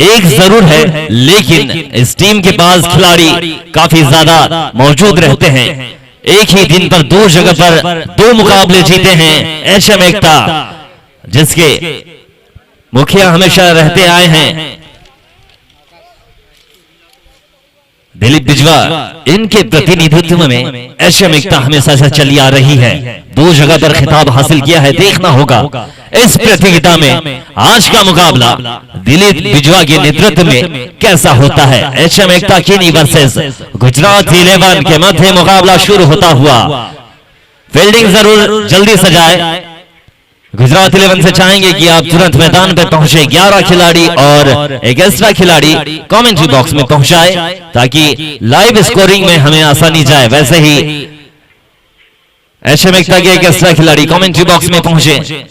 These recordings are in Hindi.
एक जरूर है, लेकिन इस टीम के पास खिलाड़ी काफी ज्यादा मौजूद रहते हैं। एक ही दिन पर दो जगह पर दो मुकाबले जीते हैं एचएम एकता, जिसके मुखिया हमेशा रहते आए हैं दिलीप बिजवा। इनके प्रतिनिधित्व में एचएम एकता हमेशा से चली आ रही है, दो जगह पर खिताब हासिल किया है। देखना होगा इस प्रतियोगिता में आज का मुकाबला दिलीप बिजवा के नेतृत्व में कैसा होता है। एचएम एकता किनी वर्सेस गुजरात 11 के मध्य मुकाबला शुरू होता हुआ। फील्डिंग जरूर जल्दी सजाए। गुजरात 11 से चाहेंगे कि आप तुरंत मैदान पर पहुंचे। 11 खिलाड़ी और एक एक्स्ट्रा खिलाड़ी कमेंट्री बॉक्स में पहुंचाए ताकि लाइव स्कोरिंग में हमें आसानी जाए। वैसे ही एचएम एकता के एक एक्स्ट्रा खिलाड़ी कमेंट्री बॉक्स में पहुंचे।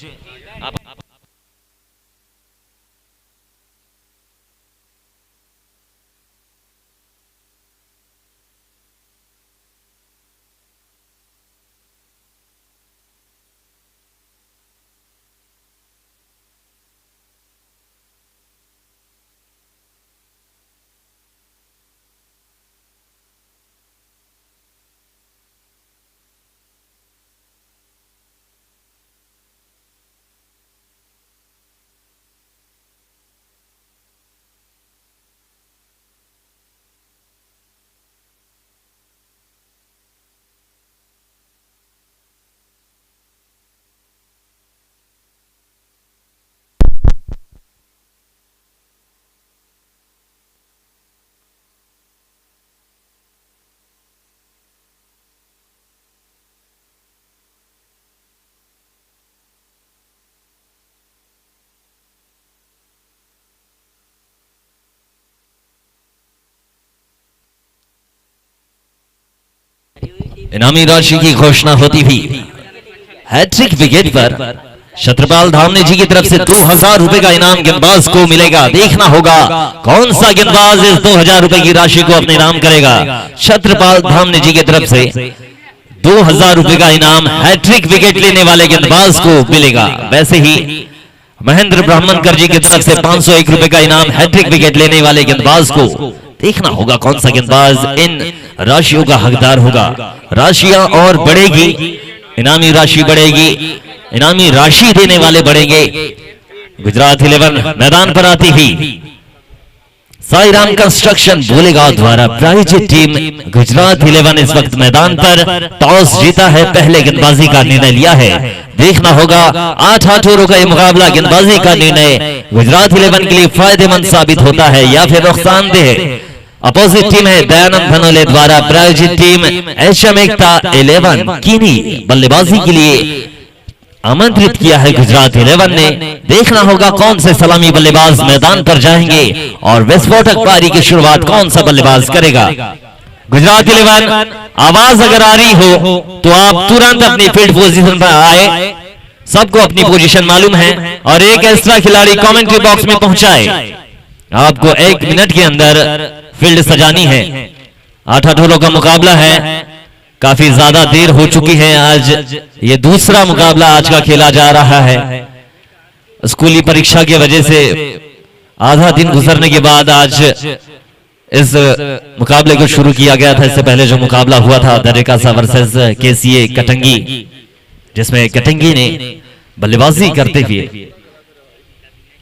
इनामी राशि की घोषणा होती हुई हैट्रिक विकेट पर छत्रपाल धामने जी की तरफ से 2000 रुपए का इनाम गेंदबाज को मिलेगा। देखना होगा कौन सा गेंदबाज इस 2000 रुपए की राशि को अपने नाम करेगा। छत्रपाल धामने जी की तरफ से 2000 रुपए का इनाम हैट्रिक विकेट लेने वाले गेंदबाज को मिलेगा। वैसे ही महेंद्र ब्राह्मणकर जी की तरफ से 501 रुपए का इनाम हैट्रिक विकेट लेने वाले गेंदबाज को। देखना होगा कौन सा गेंदबाज इन राशियों का हकदार होगा। राशियां और बढ़ेगी, इनामी राशि बढ़ेगी, इनामी राशि देने वाले बढ़ेंगे। गुजरात 11 मैदान पर आती हुई साई राम कंस्ट्रक्शन बोलेगांव द्वारा प्रायोजित टीम गुजरात 11 इस वक्त मैदान पर टॉस जीता है, पहले गेंदबाजी का निर्णय लिया है। देखना होगा 8 ओवरों का ये मुकाबला गेंदबाजी का निर्णय गुजरात 11 के लिए फायदेमंद साबित होता है या फिर नुकसानदेह। अपोजिट टीम है दयानंद धनोले द्वारा प्रायोजित टीम एचएम एकता 11 कीनी बल्लेबाजी के लिए आमंत्रित किया है गुजरात 11 ने। देखना होगा कौन से सलामी बल्लेबाज मैदान पर जाएंगे और विस्फोटक पारी की शुरुआत कौन सा बल्लेबाज करेगा। गुजरात 11 आवाज अगर आ रही हो तो आप तुरंत अपनी फील्ड पोजीशन पर आए। सबको अपनी पोजीशन मालूम है और एक एक्स्ट्रा खिलाड़ी कमेंट्री बॉक्स में पहुंचाए। आपको 1 मिनट के अंदर फील्ड सजानी है। 8 ओवरों का मुकाबला है, काफी ज्यादा देर हो चुकी है। आज ये दूसरा मुकाबला आज का खेला जा रहा है। स्कूली परीक्षा की वजह से आधा दिन गुजरने के बाद आज इस मुकाबले को शुरू किया गया था। इससे पहले जो मुकाबला हुआ था दरेकासा वर्सेस केसीए कटंगी, जिसमें कटंगी ने बल्लेबाजी करते हुए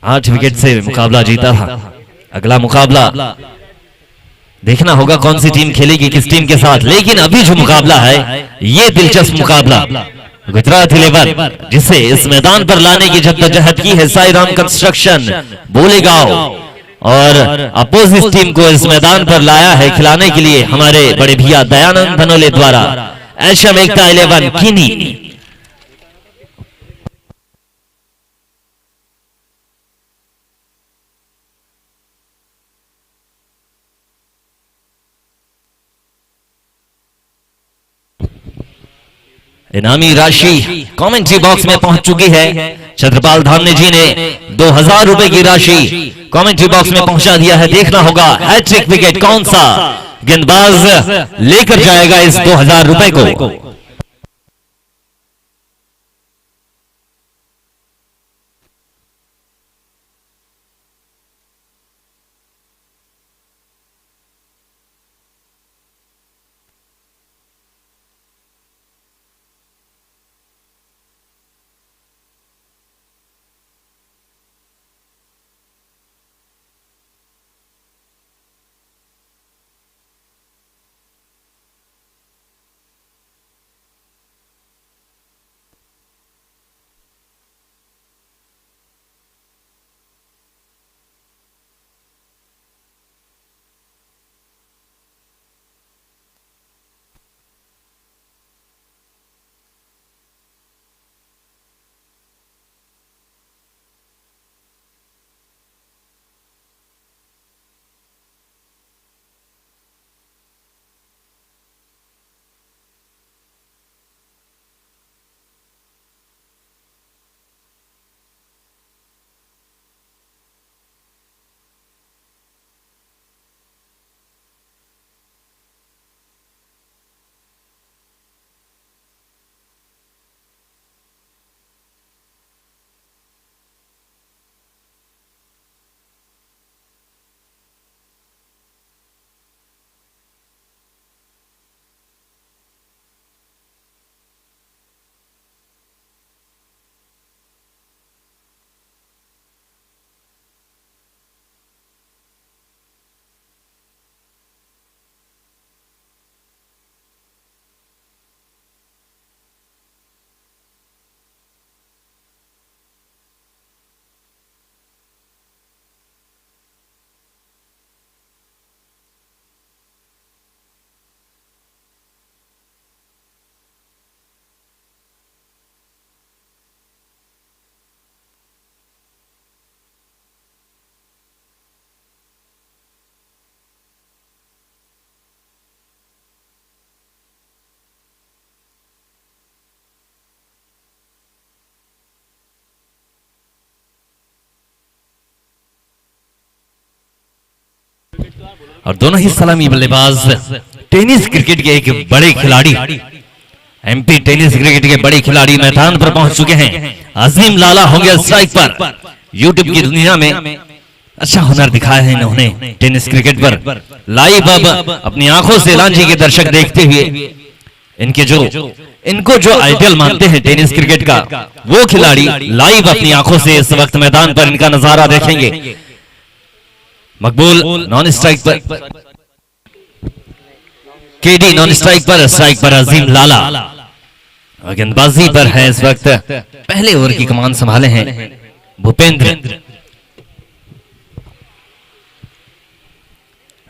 8 विकेट से मुकाबला जीता था। अगला मुकाबला देखना होगा कौन सी टीम खेलेगी किस टीम के साथ। लेकिन अभी जो मुकाबला है ये दिलचस्प मुकाबला गुजरात 11 जिसे इस मैदान पर लाने की जद्दोजहद की है साई राम कंस्ट्रक्शन बोलेगांव, और अपोजिट टीम को इस मैदान पर लाया है खिलाने के लिए हमारे बड़े भैया दयानंद धनोले द्वारा एचएम एकता 11 कीनी। इनामी राशि कमेंट्री बॉक्स में पहुंच चुकी है। छत्रपाल धामने जी ने 2000 रुपए की राशि कमेंट्री बॉक्स में पहुंचा दिया है। देखना होगा हैट्रिक विकेट कौन सा गेंदबाज लेकर जाएगा इस 2000 रुपए को। और दोनों ही सलामी बल्लेबाज टेनिस क्रिकेट के एक बड़े खिलाड़ी, एमपी टेनिस क्रिकेट के बड़े खिलाड़ी मैदान पर पहुंच चुके हैं। अजीम लाला होंगे स्ट्राइक पर। यूट्यूब की दुनिया में अच्छा हुनर दिखाया है इन्होंने टेनिस क्रिकेट पर। लाइव अब अपनी आंखों से लांजी के दर्शक देखते हुए इनको जो आइडियल मानते हैं टेनिस क्रिकेट का, वो खिलाड़ी लाइव अपनी आंखों से इस वक्त मैदान पर इनका नजारा देखेंगे। मकबूल नॉन स्ट्राइक पर, केडी नॉन स्ट्राइक पर अजीम लाला गेंदबाजी पर है इस वक्त। पहले ओवर की कमान संभाले हैं भूपेंद्र।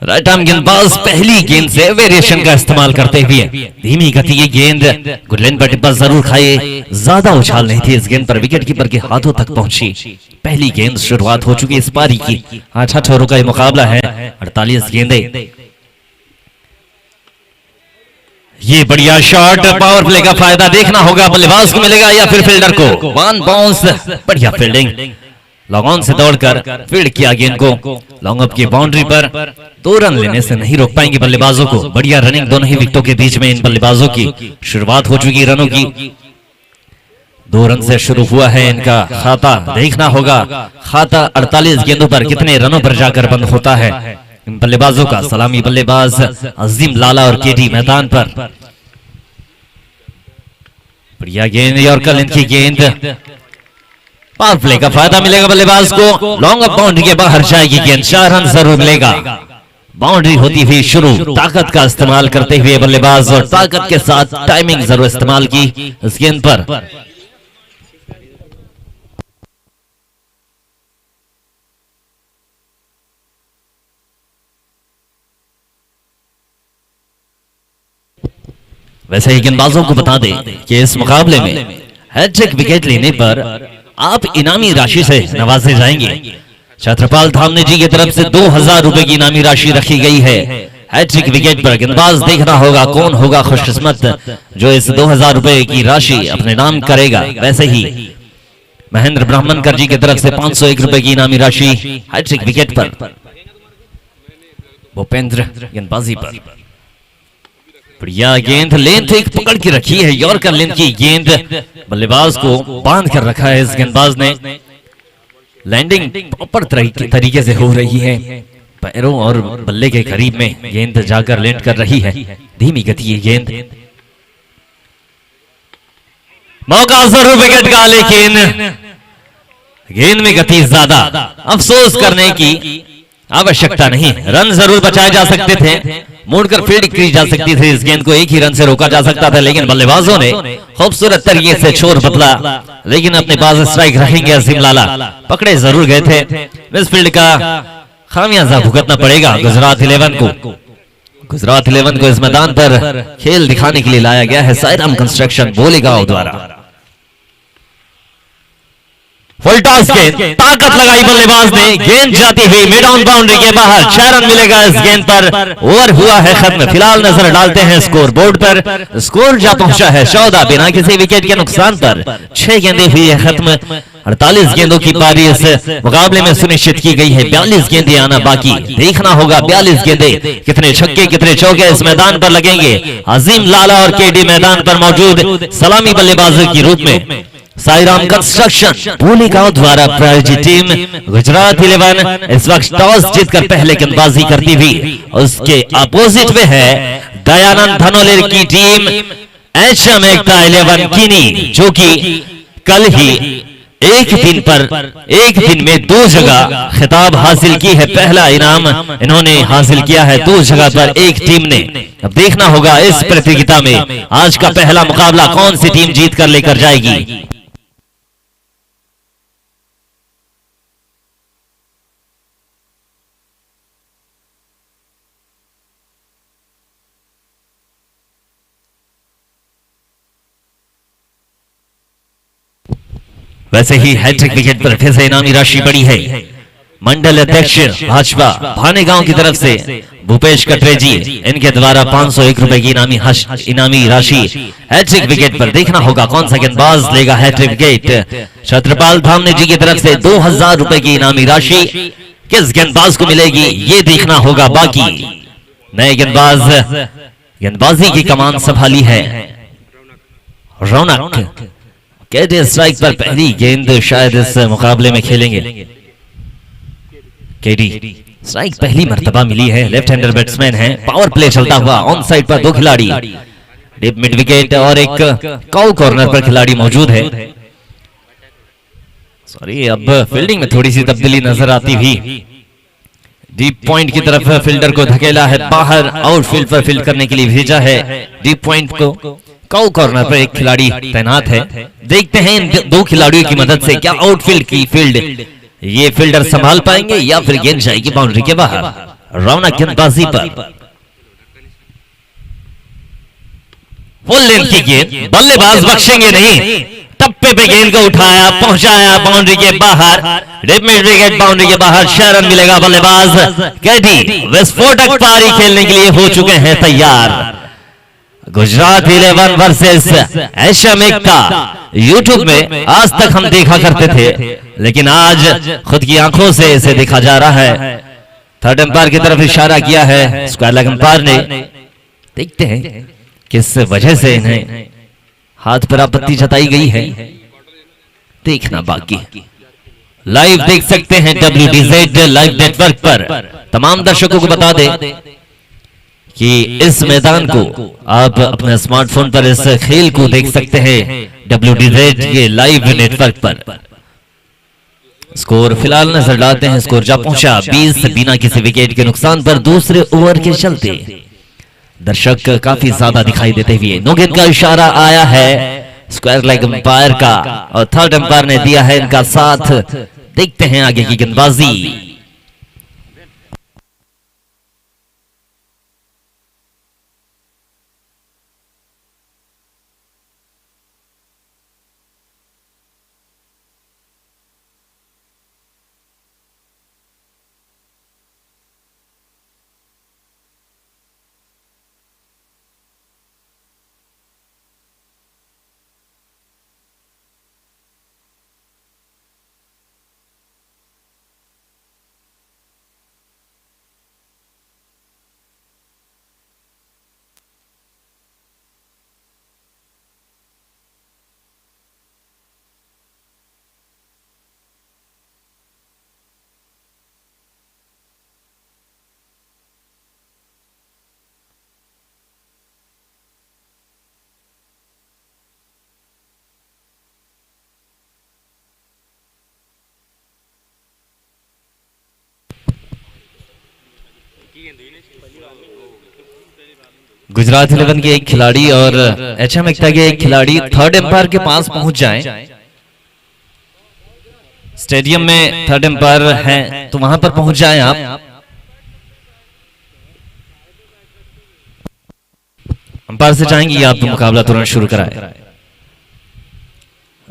राइट आर्म गेंदबाज पहली गेंद से वेरिएशन का इस्तेमाल करते हुए धीमी गति की गेंद गुडलैंड पर टिप्पा जरूर खाए, ज्यादा उछाल नहीं थी इस गेंद पर, विकेट कीपर के हाथों तक पहुंची। पहली गेंद शुरुआत हो चुकी इस पारी की। 8 ओवरों का मुकाबला है, 48 गेंदें। ये बढ़िया शॉट, पावर प्ले का फायदा देखना होगा, बल्लेबाज को मिलेगा या फिर फील्डर को। वन बाउंस, बढ़िया फील्डिंग, लॉन्ग ऑन से दौड़कर फील्ड किया गेंद को लॉन्ग अप की बाउंड्री पर। 2 रन लेने से नहीं रोक पाएंगे बल्लेबाजों को। बढ़िया रनिंग दोनों ही विकेटों के बीच में इन बल्लेबाजों की। शुरुआत हो चुकी रनों की, 2 रन से शुरू हुआ है इनका खाता। देखना होगा खाता 48 गेंदों पर कितने रनों पर जाकर बंद होता है इन बल्लेबाजों का। सलामी बल्लेबाज अजीम लाला और केडी मैदान पर। बढ़िया गेंद यॉर्कर लेंथ की गेंद, पावर प्ले का फायदा मिलेगा बल्लेबाज को। लॉन्ग अप बाउंड्री के बाहर जाएगी गेंद, 4 रन जरूर मिलेगा। बाउंड्री होती हुई शुरू, ताकत का इस्तेमाल करते हुए बल्लेबाज, और ताकत के साथ टाइमिंग जरूर इस्तेमाल की इस गेंद पर। वैसे ही गेंदबाजों को बता दें कि इस मुकाबले में हैट्रिक विकेट लेने पर आप इनामी राशि से नवाजे जाएंगे। छत्रपाल धामने जी की तरफ से 2000 रुपए की इनामी राशि रखी गई है। हैट्रिक विकेट पर गेंदबाज देखना होगा कौन होगा खुशकिस्मत जो इस 2000 रुपए की राशि अपने नाम करेगा। वैसे ही महेंद्र ब्राह्मणकर जी की तरफ से 501 रुपए की इनामी राशि हैट्रिक विकेट पर। भूपेंद्र गेंदबाजी पर, बढ़िया गेंद, लेंथ एक पकड़ के रखी है, यॉर्कर लेंथ की गेंद, बल्लेबाज को बांध कर रखा है इस गेंदबाज ने। लैंडिंग प्रॉपर तरीके से हो रही है, पैरों और बल्ले के करीब में गेंद जाकर लैंड कर रही है। धीमी गति की गेंद, मौका जरूर विकेट का, लेकिन गेंद में गति ज्यादा, अफसोस करने की आवश्यकता नहीं। रन जरूर बचाए जा सकते थे, मुड़कर फील्ड की जा सकती थी इस गेंद को, एक ही रन से रोका जा सकता था, लेकिन बल्लेबाजों ने खूबसूरत तरीके से छोर बदला। लेकिन अपने पास स्ट्राइक रखेंगे अजीम लाला, पकड़े जरूर गए थे। मिस फील्ड का खामियाजा भुगतना पड़ेगा गुजरात 11 को। गुजरात 11 को इस मैदान पर खेल दिखाने के लिए लाया गया है साईराम कंस्ट्रक्शन बोलेगांव द्वारा। फुल टॉस गेंद, ताकत लगाई बल्लेबाज ने, गेंद जाती हुई मिड ऑन बाउंड्री के बाहर। 6 रन मिलेगा इस गेंद पर। ओवर हुआ है खत्म। फिलहाल नजर डालते हैं स्कोर बोर्ड पर। स्कोर जा पहुंचा है 14 बिना किसी विकेट के नुकसान पर। 6 गेंदें हुई है खत्म। 48 गेंदों की पारी इस मुकाबले में सुनिश्चित की गई है। 42 गेंदें आना बाकी। देखना होगा 42 गेंदें, कितने छक्के कितने चौके इस मैदान पर लगेंगे। अजीम लाला और केडी मैदान पर मौजूद सलामी बल्लेबाजों के रूप में। साईराम कंस्ट्रक्शन बोलेगांव द्वारा प्रायोजित टीम गुजरात 11 इस वक्त टॉस जीतकर पहले गेंदबाजी करती हुई। उसके अपोजिट में है दयानंद धनोले की टीम एचएम एकता 11 कीनी, जो कि कल ही एक दिन में 2 जगह खिताब हासिल की है। पहला इनाम इन्होंने हासिल किया है 2 जगह पर एक टीम ने। अब देखना होगा इस प्रतियोगिता में आज का पहला मुकाबला कौन सी टीम जीत कर लेकर जाएगी। वैसे ही हैट्रिक विकेट पर फिर से इनामी राशि बढ़ी है। मंडल अध्यक्ष भाजपा भानेगांव की तरफ से भूपेश कटरे जी, इनके द्वारा 501 रुपए की इनामी राशि हैट्रिक विकेट पर। देखना होगा कौन सा गेंदबाज लेगा हैट्रिक विकेट। छत्रपाल धामने जी की तरफ से 2000 रुपए की इनामी राशि किस गेंदबाज को मिलेगी ये देखना होगा। बाकी नए गेंदबाजी की कमान संभाली है रौनक। कहते स्ट्राइक पर पहली गेंद शायद इस मुकाबले में खेलेंगे। केडी स्ट्राइक पहली मर्तबा मिली है। लेफ्ट हैंडर बैट्समैन है। पावर प्ले चलता हुआ ऑन साइड पर दो खिलाड़ी, डीप मिड विकेट और एक काउ कॉर्नर पर खिलाड़ी मौजूद है। सॉरी, अब फील्डिंग में थोड़ी सी तब्दीली नजर आती हुई। डीप पॉइंट की तरफ फील्डर को धकेला है बाहर, आउटफील्ड पर फील्ड करने के लिए भेजा है। डीप पॉइंट को काउ कॉर्नर पर एक खिलाड़ी तैनात है। देखते हैं इन दो खिलाड़ियों की मदद से क्या आउटफील्ड की फील्ड ये फील्डर संभाल पाएंगे या फिर गेंद जाएगी बाउंड्री के बाहर। रौनक गेंदबाजी पर फुल लेंथ की गेंद, बल्लेबाज बख्शेंगे नहीं। टप्पे पे गेंद को उठाया, पहुंचाया बाउंड्री के बाहर। डीप मिड विकेट बाउंड्री के बाहर, 6 रन मिलेगा। बल्लेबाज केडी विस्फोटक पारी खेलने के लिए हो चुके हैं तैयार। गुजरात 11 वर्सेस एशम एकता यूट्यूब में आज तक हम देखा करते थे, लेकिन आज खुद की आंखों से इसे देखा जा रहा है। थर्ड अंपायर की तरफ इशारा किया है स्क्वायर लेग अंपायर ने। देखते हैं किस वजह से इन्हें हाथ पर आपत्ति जताई गई है, देखना बाकी। लाइव देख सकते हैं WDZ लाइव नेटवर्क पर। तमाम दर्शकों को बता दें कि इस मैदान को आप अपने स्मार्टफोन पर इस खेल को देख सकते हैं WDZ के लाइव नेटवर्क पर। स्कोर फिलहाल नजर डालते हैं। स्कोर जा पहुंचा 20 बिना किसी विकेट के नुकसान पर दूसरे ओवर के चलते। दर्शक काफी ज्यादा दिखाई देते हुए। नो गेंद का इशारा आया है स्क्वायर लेग अंपायर का और थर्ड अंपायर ने दिया है इनका साथ। देखते हैं आगे की गेंदबाजी। गुजरात 11 के एक खिलाड़ी और HM एकता के एक खिलाड़ी थर्ड एम्पायर के पास पहुंच जाएं। स्टेडियम में थर्ड एम्पायर है तो वहां पर पहुंच जाएं आप। अंपायर से चाहेंगे आप मुकाबला तुरंत शुरू कराएं।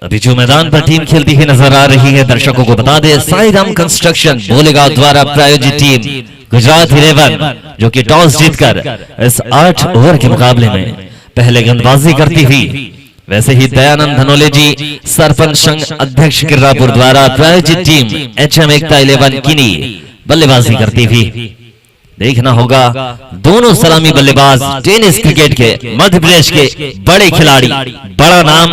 अभी जो मैदान पर टीम खेलती हुई नजर आ रही है, दर्शकों को बता दें साई राम कंस्ट्रक्शन बोलेगांव द्वारा प्रायोजित टीम गुजरात 11 जो कि टॉस जीतकर इस 8 ओवर के मुकाबले में पहले गेंदबाजी करती हुई, वैसे ही दयानंद धनोले जी सरपंच संघ अध्यक्ष किर्रापुर द्वारा प्रायोजित टीम HM एकता 11 किनी बल्लेबाजी करती हुई। देखना होगा दोनों सलामी बल्लेबाज टेनिस क्रिकेट के मध्य प्रदेश के बड़े खिलाड़ी, बड़ा नाम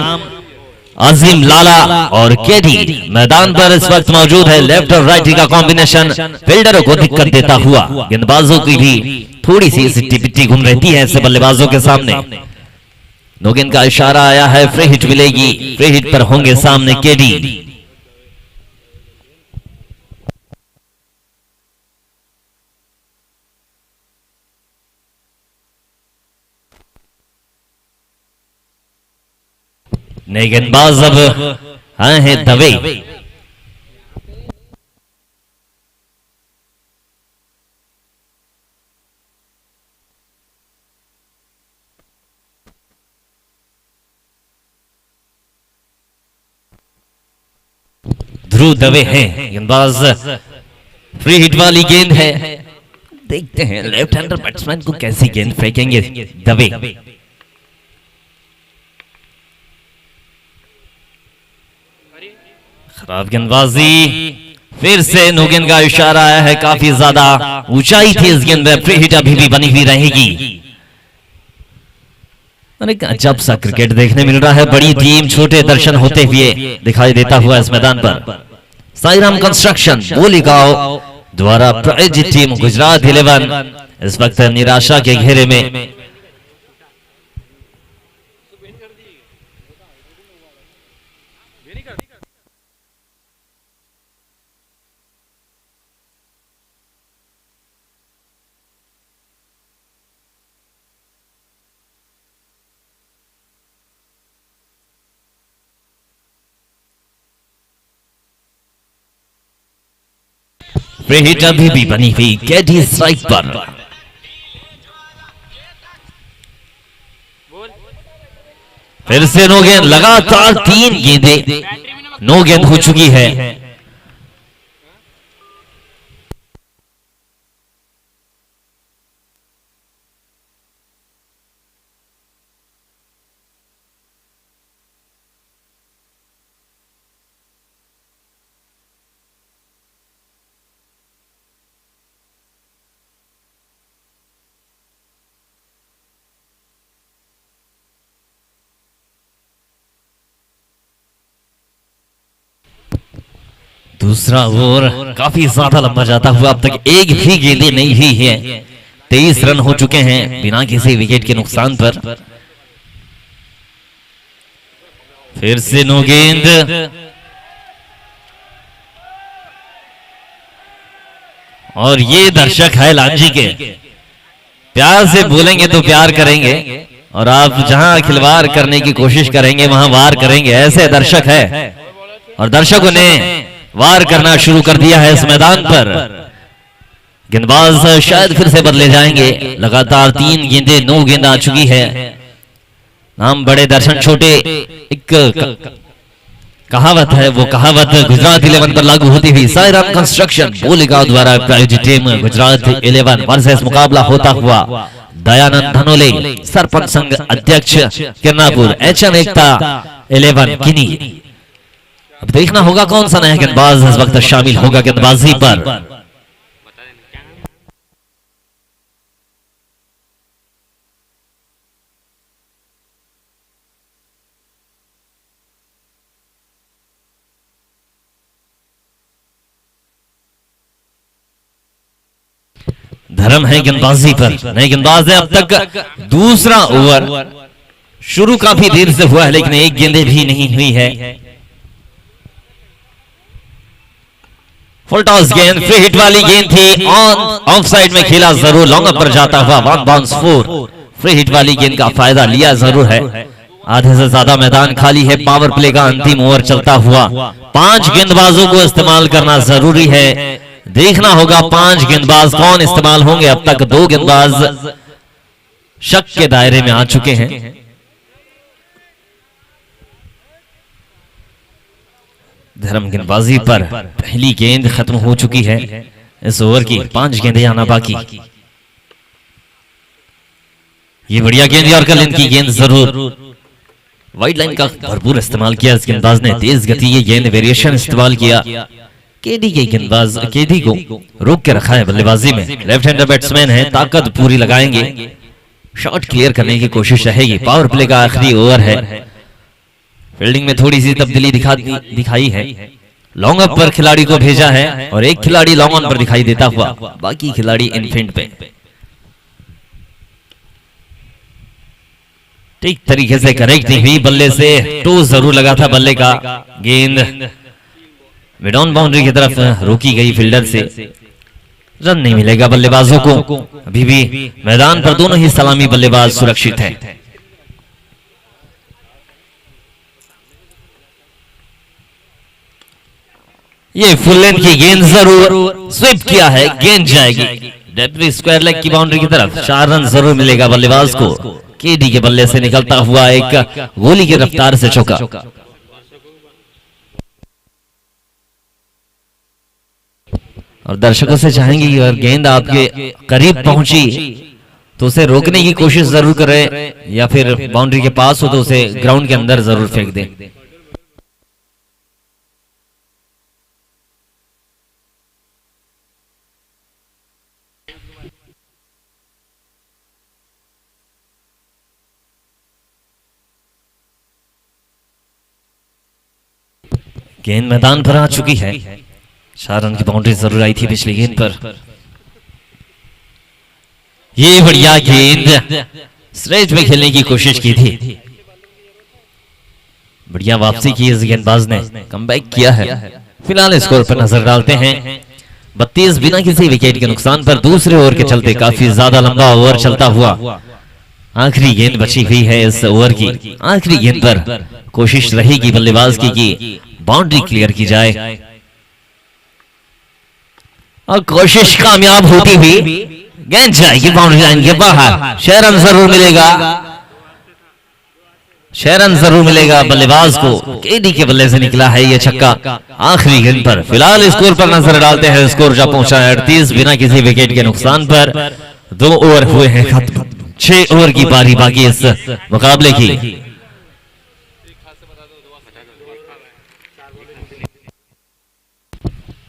अजीम लाला और केडी मैदान पर इस वक्त मौजूद है। लेफ्ट और राइट का कॉम्बिनेशन फील्डरों को दिक्कत देता हुआ, गेंदबाजों की भी थोड़ी सी सिट्टी पिट्टी घूम रहती है ऐसे बल्लेबाजों के सामने। नो गेंद का इशारा आया है, फ्री हिट मिलेगी। फ्री हिट पर होंगे सामने केडी। नए गेंदबाज अब आए हैं दवे। ध्रुव दवे हैं गेंदबाज। फ्री हिट वाली गेंद है, देखते हैं लेफ्ट हैंडर बैट्समैन को कैसी गेंद फेंकेंगे दवे। खराब गेंदबाजी, फिर से नो गेंद का इशारा आया है, काफी ज्यादा ऊंचाई थी इस गेंद में, फ्री हिट अभी भी बनी हुई रहेगी। अजब सा क्रिकेट देखने मिल रहा है, बड़ी टीम छोटे दर्शन होते हुए दिखाई देता हुआ इस मैदान पर। साईराम कंस्ट्रक्शन बोलीगांव द्वारा प्रायोजित टीम गुजरात 11 इस वक्त निराशा के घेरे में। फ्री हिट अभी भी बनी हुई कैडी स्ट्राइक पर। फिर से नो गेंद, लगातार 3 गेंदें नो गेंद हो चुकी है। दूसरा ओवर काफी ज्यादा लंबा जाता हुआ, अब तक एक भी गेंदें नहीं हुई है। 23 रन हो चुके हैं बिना किसी विकेट के नुकसान पर। फिर से नो गेंद, और ये दर्शक है लांजी के, प्यार से बोलेंगे तो प्यार करेंगे, और आप जहां खिलवाड़ करने की कोशिश करेंगे वहां वार करेंगे, ऐसे दर्शक है। और दर्शकों ने वार करना शुरू कर दिया है इस मैदान पर। गेंदबाज शायद फिर से बदले जाएंगे, लगातार 3 गेंदें नो गेंद आ चुकी है। नाम बड़े दर्शन छोटे, एक कहावत है, वो कहावत गुजरात 11 पर लागू होती हुई। साईराम कंस्ट्रक्शन बोलीगांव द्वारा प्रायोजित टीम गुजरात 11 वर्सेस मुकाबला होता हुआ दयानंद धनोले, सरपंच संघ अध्यक्ष किरनापुर, HM एकता 11 किनी। अब देखना होगा कौन सा नया गेंदबाज इस वक्त शामिल होगा गेंदबाजी पर। धर्म है गेंदबाजी पर, नए गेंदबाज है। अब तक दूसरा ओवर शुरू काफी देर से हुआ है, लेकिन एक गेंदे भी नहीं हुई है। फुल टॉस गेंद, फ्री हिट वाली गेंद थी, ऑन ऑफ साइड में खेला जरूर, लॉन्ग अप पर जाता हुआ 1 बाउंस 4। फ्री हिट वाली गेंद का फायदा लिया जरूर है। आधे से ज्यादा मैदान खाली है, पावर प्ले का अंतिम ओवर चलता हुआ 5 गेंदबाजों को इस्तेमाल करना जरूरी है। देखना होगा 5 गेंदबाज कौन इस्तेमाल होंगे। अब तक 2 गेंदबाज शक के दायरे में आ चुके हैं। धर्म गेंदबाजी पर पहली गेंद खत्म हो चुकी है इस ओवर की, 5 गेंदें आना बाकी। ये बढ़िया गेंद, यॉर्कर लेंथ की गेंद जरूर। वाइड लाइन का भरपूर इस्तेमाल किया इस गेंदबाज ने, तेज गति ये गेंद वेरिएशन इस्तेमाल किया। केडी के गेंदबाज, केडी को रोक के रखा है बल्लेबाजी में। लेफ्ट हैंडर बैट्समैन है, ताकत पूरी लगाएंगे, शॉट क्लियर करने की कोशिश रहेगी। पावर प्ले का आखिरी ओवर है, फील्डिंग में थोड़ी सी तब्दीली दिखाई है। लॉन्ग अप पर खिलाड़ी को भेजा है और एक खिलाड़ी लॉन्ग ऑन पर दिखाई देता हुआ, बाकी खिलाड़ी इनफील्ड पे। ठीक तरीके से करेक्ट नहीं हुई, बल्ले से टो जरूर लगा था बल्ले का। गेंद मिड ऑन बाउंड्री की तरफ रोकी गई फील्डर से, रन नहीं मिलेगा बल्लेबाजों को। अभी भी मैदान पर दोनों ही सलामी बल्लेबाज सुरक्षित हैं। ये फुल लेंथ की गेंद जरूर स्वीप किया है, गेंद जाएगी डेब्री स्क्वायर लेग की बाउंड्री की तरफ। 4 रन जरूर मिलेगा बल्लेबाज को। केडी के बल्ले से निकलता हुआ एक गोली की रफ्तार से चौका। और दर्शकों से चाहेंगे कि अगर गेंद आपके करीब पहुंची तो उसे रोकने की कोशिश जरूर करें, या फिर बाउंड्री के पास हो तो उसे ग्राउंड के अंदर जरूर फेंक दें। गेंद मैदान पर आ चुकी है। 4 रन की बाउंड्री जरूर आई थी पिछली गेंद पर। ये बढ़िया गेंद स्ट्रेट में खेलने की कोशिश की थी। बढ़िया वापसी की इस गेंदबाज ने, कमबैक किया है। फिलहाल स्कोर पर नजर डालते हैं। 32 बिना किसी विकेट के नुकसान पर दूसरे ओवर के चलते काफी ज्यादा लंबा ओवर चलता हुआ आखिरी गेंद बची हुई है इस ओवर की। आखिरी गेंद पर कोशिश रहेगी बल्लेबाज की कि बाउंड्री क्लियर की जाए और कोशिश कामयाब होती हुई गेंद जाएगी बाउंड्री लाइन के बाहर। 6 रन जरूर मिलेगा, 6 रन जरूर मिलेगा बल्लेबाज को। केडी के बल्ले से निकला है ये छक्का आखिरी गेंद पर। फिलहाल स्कोर पर नजर डालते हैं। स्कोर जा पहुंचा है 38 बिना किसी विकेट के नुकसान पर। 2 ओवर हुए हैं खत्म, 6 ओवर की पारी बाकी इस मुकाबले की।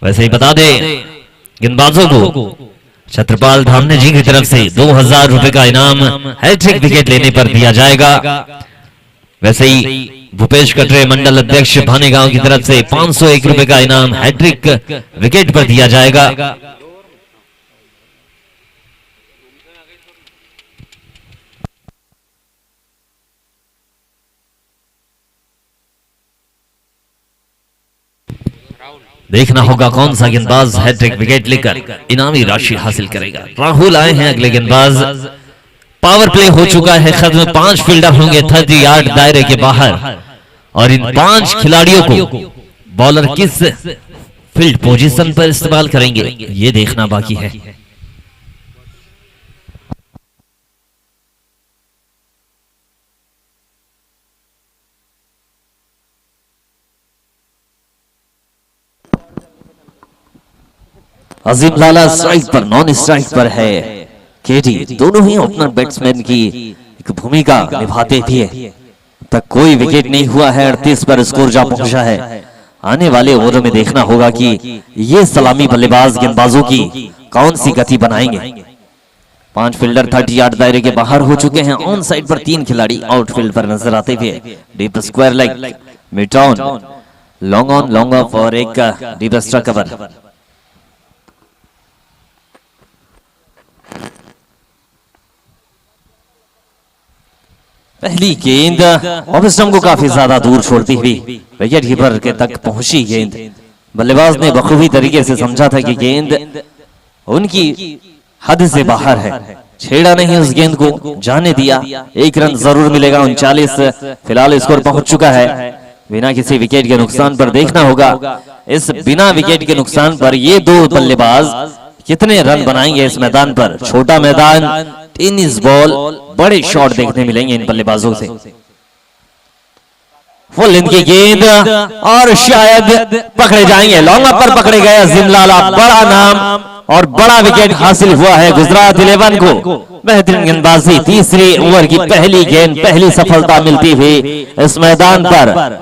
वैसे ही बता दे गेंदबाजों को छत्रपाल धामने जी की तरफ से 2000 रुपए का इनाम हैट्रिक विकेट लेने पर दिया जाएगा। वैसे ही भूपेश कटरे मंडल अध्यक्ष भानेगांव की तरफ से 501 रुपए का इनाम हैट्रिक विकेट पर दिया जाएगा। देखना होगा कौन सा गेंदबाज हैट्रिक विकेट लेकर इनामी राशि हासिल करेगा। राहुल आए हैं अगले गेंदबाज। पावर प्ले हो चुका है खत्म। 5 फील्डर होंगे 30 यार्ड दायरे के बाहर और इन 5 खिलाड़ियों को बॉलर किस फील्ड पोजीशन पर इस्तेमाल करेंगे ये देखना बाकी है। अजीम लाला स्ट्राइक पर, नॉन स्ट्राइक पर है केडी। दोनों ही ओपनर बैट्समैन की एक भूमिका निभाते थे। तक कोई विकेट नहीं हुआ है। 38 पर स्कोर जा पहुंचा है। आने वाले ओवरों में देखना होगा कि ये सलामी बल्लेबाज गेंदबाजों की कौन सी गति बनाएंगे। 5 फील्डर 30 यार्ड दायरे के बाहर हो चुके हैं। ऑन साइड पर 3 खिलाड़ी आउटफील्ड पर नजर आते हुए। Deep square leg, mid on, long on, long off और एक डीप एक्स्ट्रा कवर। पहली गेंद ऑफिसम को काफी ज्यादा दूर छोड़ती हुई विकेट कीपर के तक पहुंची गेंद। बल्लेबाज ने बखूबी तरीके से समझा था कि गेंद उनकी हद से बाहर है, छेड़ा नहीं उस गेंद को, जाने दिया। 1 रन जरूर मिलेगा। 39 फिलहाल स्कोर पहुंच चुका है बिना किसी विकेट के नुकसान पर। देखना होगा इस बिना विकेट के नुकसान पर ये 2 बल्लेबाज कितने रन बनाएंगे इस मैदान पर। छोटा मैदान, टेनिस बॉल, बड़े शॉट देखने मिलेंगे इन बल्लेबाजों से। फुल लेंथ की गेंद और शायद पकड़े जाएंगे। लॉन्ग अप पर पकड़े गए अजीम लाला। बड़ा नाम और बड़ा विकेट हासिल हुआ है गुजरात 11 को। बेहतरीन गेंदबाजी। तीसरी ओवर की पहली गेंद, पहली सफलता मिलती हुई इस मैदान पर।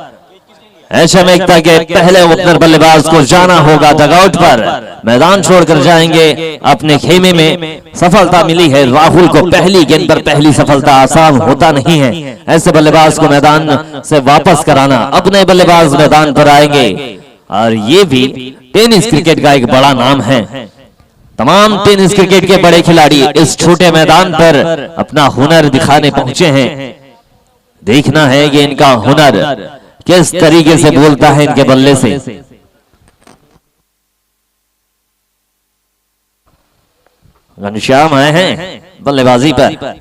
एचएम एकता के पहले ओपनर बल्लेबाज को जाना होगा डगआउट पर। मैदान छोड़कर जाएंगे अपने खेमे में। सफलता मिली है राहुल को। पहली गेंद पर पहली सफलता आसान होता नहीं है। ऐसे बल्लेबाज को मैदान से वापस कराना। अपने बल्लेबाज मैदान पर आएंगे और ये भी टेनिस क्रिकेट का एक बड़ा नाम है। तमाम टेनिस क्रिकेट के बड़े खिलाड़ी इस छोटे मैदान पर अपना हुनर दिखाने पहुंचे हैं। देखना है कि इनका हुनर किस तरीके से बोलता है इनके बल्ले से। घनश्याम आए हैं बल्लेबाजी पर।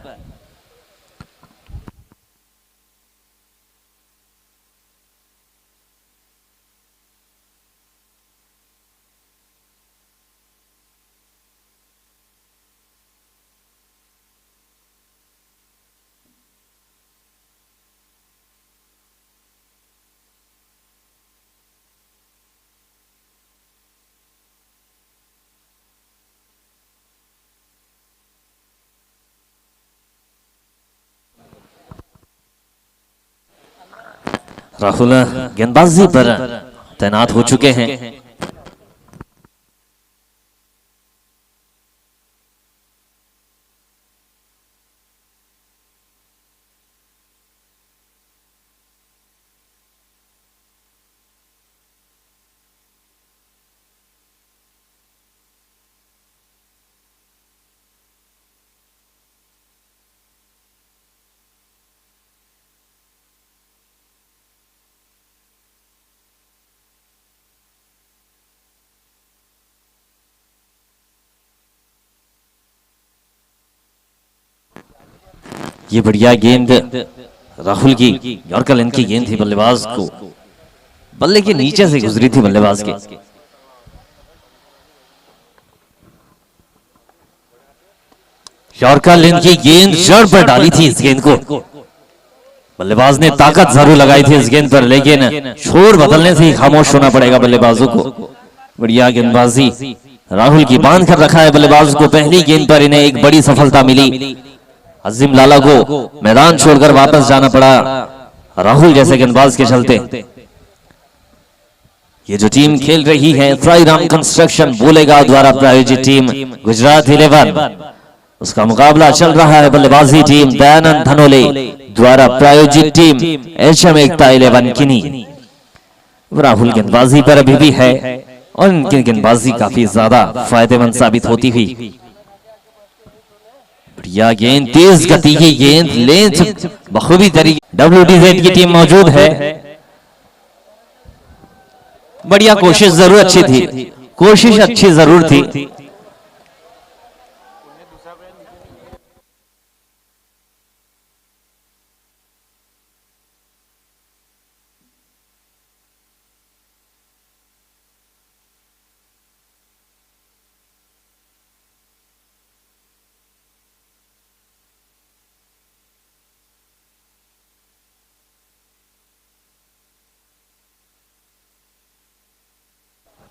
राहुल गेंदबाजी पर तैनात हो चुके हैं। ये बढ़िया गेंद राहुल की यॉर्कर लेंथ की गेंद थी, बल्लेबाज को बल्ले के नीचे से गुजरी थी बल्लेबाज के। यॉर्कर लेंथ की गेंद जड़ पर डाली थी इस गेंद को, बल्लेबाज ने ताकत जरूर लगाई थी इस गेंद पर, लेकिन शोर बदलने से ही खामोश होना पड़ेगा बल्लेबाजों को। बढ़िया गेंदबाजी राहुल की, बांध कर रखा है बल्लेबाज को। पहली गेंद पर इन्हें एक बड़ी सफलता मिली। अजीम लाला को मैदान छोड़कर वापस जाना पड़ा राहुल जैसे गेंदबाज के चलते। ये जो टीम खेल रही है साई राम कंस्ट्रक्शन बोलेगा द्वारा प्रायोजित टीम गुजरात 11, उसका मुकाबला चल रहा है बल्लेबाजी टीम दयानंद धनोले द्वारा प्रायोजित टीम एचएम एकता 11 किनी। राहुल गेंदबाजी पर अभी भी है और इनकी गेंदबाजी काफी ज्यादा फायदेमंद साबित होती हुई। बढ़िया गेंद, तेज गति की गेंद, लेंथ बखूबी तरीके। WDZ की टीम मौजूद है। बढ़िया कोशिश जरूर अच्छी थी, कोशिश अच्छी जरूर थी।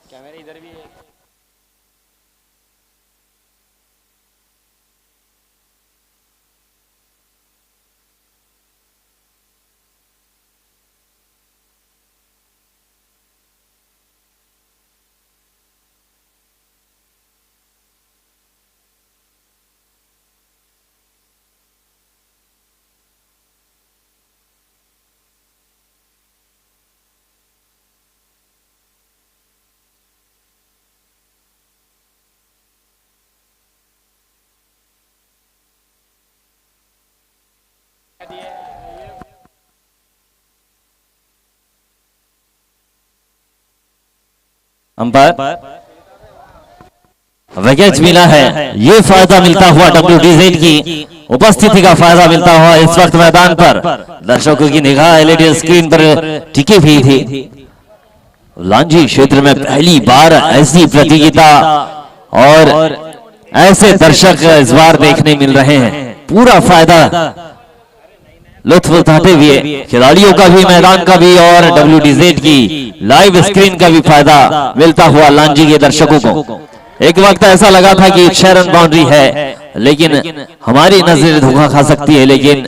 कैमरा इधर भी है। अंपायर विकेट मिला है, ये फायदा मिलता हुआ WDZ की उपस्थिति का फायदा मिलता हुआ इस वक्त मैदान पर दर्शकों की निगाह LED स्क्रीन पर टिकी हुई थी। लांजी क्षेत्र में पहली बार ऐसी प्रतियोगिता और ऐसे दर्शक इस बार देखने मिल रहे हैं। पूरा फायदा लुत्फ उठाते हुए खिलाड़ियों का भी, मैदान का भी और WDZ की लाइव स्क्रीन का भी फायदा मिलता हुआ लांजी के दर्शकों को। एक वक्त ऐसा लगा था कि 6 रन बाउंड्री है, लेकिन हमारी नजरें धोखा खा सकती है, लेकिन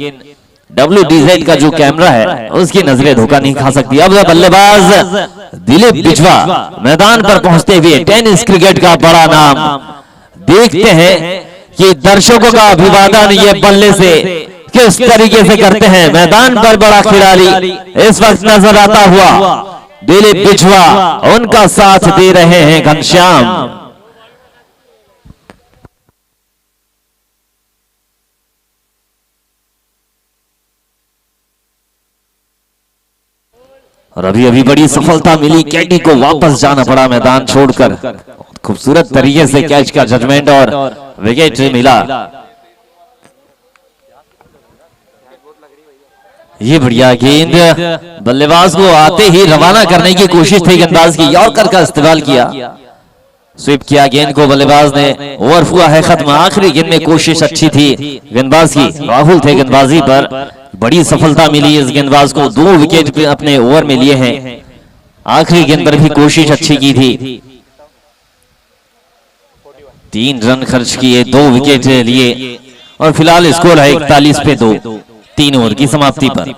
WDZ का जो कैमरा है उसकी नजरें धोखा नहीं खा सकती। अब बल्लेबाज दिलीप बिजवा मैदान पर पहुंचते हुए टेनिस क्रिकेट का बड़ा नाम, देखते हैं कि दर्शकों का अभिवादन ये बल्ले से किस तरीके से करते हैं। मैदान पर बड़ा खिलाड़ी इस वक्त नजर आता हुआ दिलीप बिजवा, उनका साथ दे रहे हैं घनश्याम। और अभी अभी बड़ी सफलता मिली, कैडी को वापस जाना पड़ा मैदान छोड़कर। खूबसूरत तरीके से कैच का जजमेंट और विकेट मिला। ये बढ़िया गेंद, बल्लेबाज को आते ही रवाना करने की कोशिश थी गेंदबाज की, यॉर्कर का इस्तेमाल किया, स्वीप किया गेंद को, बल्लेबाज ने, ओवर हुआ है खत्म। आखिरी गेंद में कोशिश अच्छी थी गेंदबाज की, राहुल थे गेंदबाजी पर, बड़ी सफलता मिली इस गेंदबाज को। 2 विकेट अपने ओवर में लिए हैं, आखिरी गेंद पर भी कोशिश अच्छी की थी। 3 रन खर्च किए, 2 विकेट लिए और फिलहाल स्कोर है 41 पे 2, 3 ओवर की समाप्ति पर।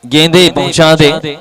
गेंदे पहुंचा दे,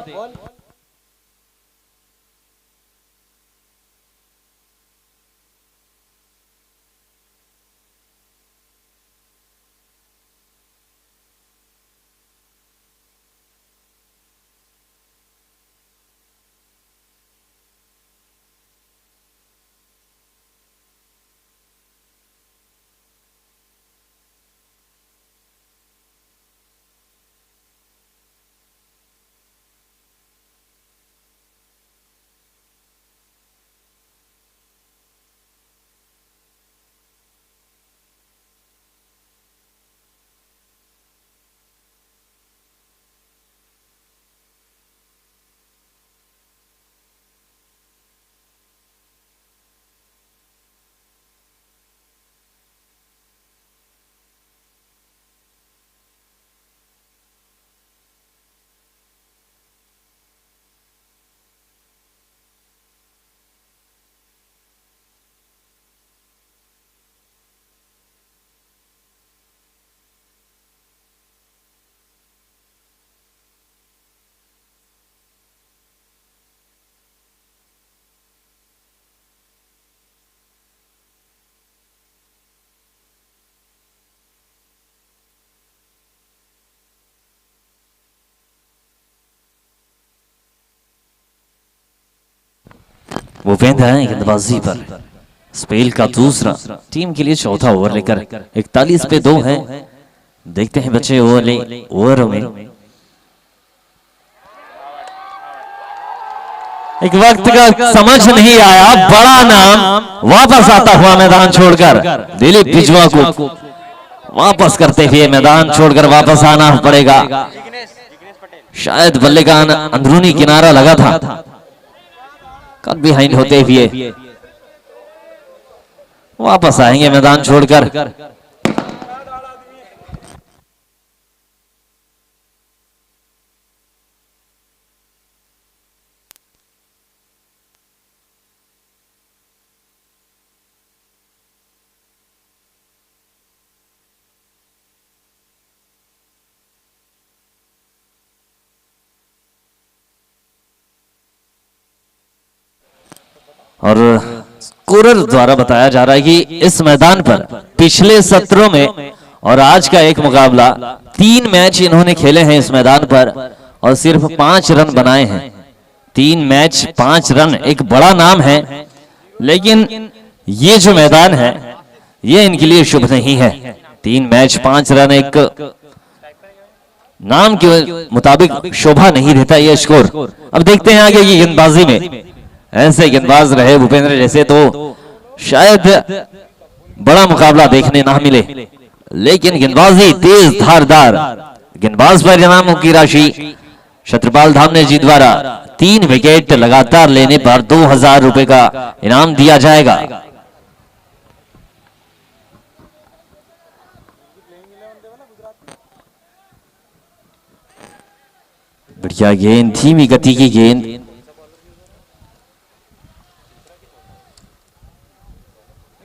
भूपेंद्र हैं गेंदबाजी पर। स्पेल का दूसरा, टीम के लिए चौथा ओवर लेकर 41 पे 2 है। देखते हैं बच्चे ओवरों में एक वक्त का समझ नहीं आया, बड़ा नाम वापस आता हुआ मैदान छोड़कर। दिलीप बिजवा को वापस करते हुए मैदान छोड़कर वापस आना पड़ेगा। शायद बल्ले का अंदरूनी किनारा लगा था, कट बिहाइंड होते हुए वापस आएंगे मैदान छोड़कर। और स्कोरर द्वारा बताया जा रहा है कि इस मैदान पर पिछले सत्रों में और आज का एक मुकाबला 3 मैच इन्होंने खेले हैं इस मैदान पर और सिर्फ 5 रन बनाए हैं। 3 मैच 5 रन एक बड़ा नाम है, लेकिन ये जो मैदान है ये इनके लिए शुभ नहीं है। 3 मैच 5 रन एक नाम के मुताबिक शोभा नहीं देता ये स्कोर। अब देखते हैं आगे की गेंदबाजी में। ऐसे गेंदबाज रहे भूपेंद्र जैसे तो शायद बड़ा मुकाबला देखने ना मिले, लेकिन गेंदबाजी तेज धारदार गेंदबाज पर इनामों की राशि छत्रपाल धामने जी द्वारा 3 विकेट लगातार लेने पर 2000 रुपए का इनाम दिया जाएगा। बढ़िया गेंद, धीमी गति की गेंद,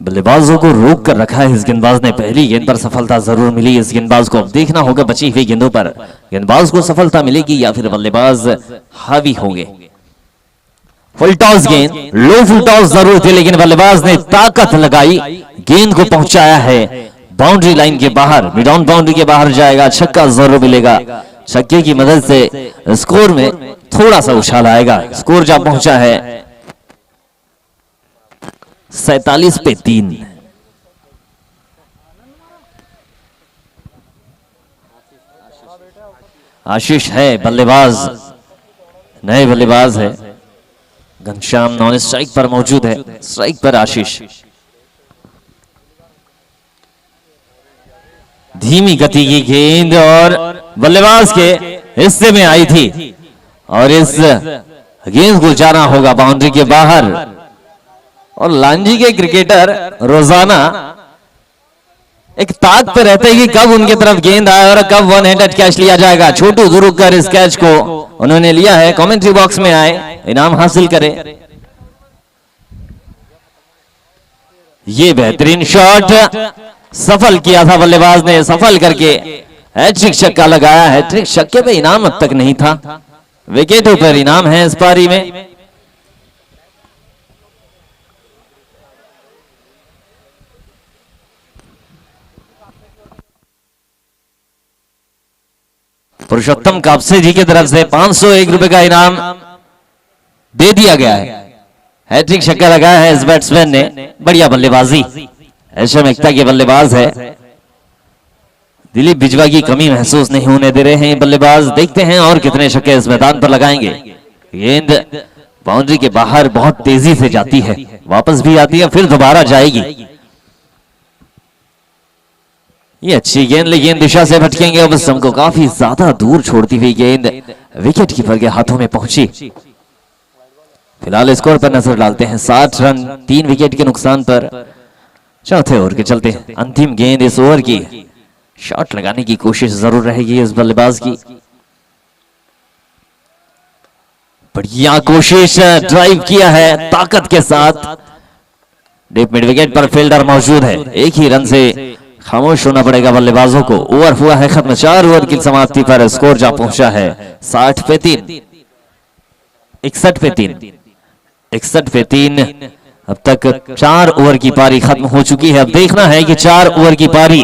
बल्लेबाजों को रोक कर रखा है इस गेंदबाज ने। पहली गेंद पर सफलता जरूर मिली इस गेंदबाज को। अब देखना होगा बची हुई गेंदों पर गेंदबाज को सफलता मिलेगी या फिर बल्लेबाज हावी होंगे। फुल टॉस गेंद, लो फुल टॉस जरूर थी, लेकिन बल्लेबाज ने ताकत लगाई, गेंद को पहुंचाया है बाउंड्री लाइन के बाहर। मिड ऑन बाउंड्री के बाहर जाएगा, छक्का जरूर मिलेगा। छक्के की मदद से स्कोर में थोड़ा सा उछाल आएगा। स्कोर जब पहुंचा है 47 पे 3। आशीष है बल्लेबाज, नए बल्लेबाज है। घनश्याम नॉन स्ट्राइक पर मौजूद है, स्ट्राइक पर आशीष। धीमी गति की गेंद और बल्लेबाज के हिस्से में आई थी और इस गेंद को जाना होगा बाउंड्री के बाहर। और लांजी के क्रिकेटर रोजाना एक ताक पे रहते हैं कि कब उनकी तरफ गेंद आए और कब वन हैंडेड कैच लिया जाएगा। छोटू गुरुकर इस कैच को उन्होंने लिया है, कमेंट्री बॉक्स में आए, इनाम हासिल करे। ये बेहतरीन शॉट सफल किया था बल्लेबाज ने, सफल करके हैट्रिक छक्का लगाया। हैट्रिक छक्के पे इनाम अब तक नहीं था, विकेटों पर इनाम है इस पारी में। पुरुषोत्तम कापसे जी की तरफ से 501 रुपए का इनाम दे दिया गया है। हैट्रिक छक्का लगाया है इस बैट्समैन ने, बढ़िया बल्लेबाजी। एशम एकता के बल्लेबाज है, दिलीप बिजवा की कमी महसूस नहीं होने दे रहे हैं बल्लेबाज। देखते हैं और कितने छक्के इस मैदान पर लगाएंगे। गेंद बाउंड्री के बाहर बहुत तेजी से जाती है, वापस भी आती है, फिर दोबारा जाएगी। ये अच्छी गेंद, लेकिन दिशा से भटकेंगे। अब इस को काफी ज्यादा दूर छोड़ती हुई गेंद विकेट कीपर के हाथों में पहुंची। फिलहाल स्कोर पर नजर डालते हैं। 60 रन 3 विकेट के नुकसान पर चौथे ओवर के चलते अंतिम गेंद इस ओवर की। शॉट लगाने की कोशिश जरूर रहेगी इस बल्लेबाज की। बढ़िया कोशिश, ड्राइव किया है ताकत के साथ। डीप मिड विकेट पर फील्डर मौजूद है, एक ही रन से खामोश होना पड़ेगा बल्लेबाजों को। ओवर हुआ है खत्म, 4 ओवर की समाप्ति पर स्कोर जा पहुंचा है 60 पे 3, 61 पे 3, 61 पे 3। अब तक 4 ओवर की पारी खत्म हो चुकी है। अब देखना है कि 4 ओवर की पारी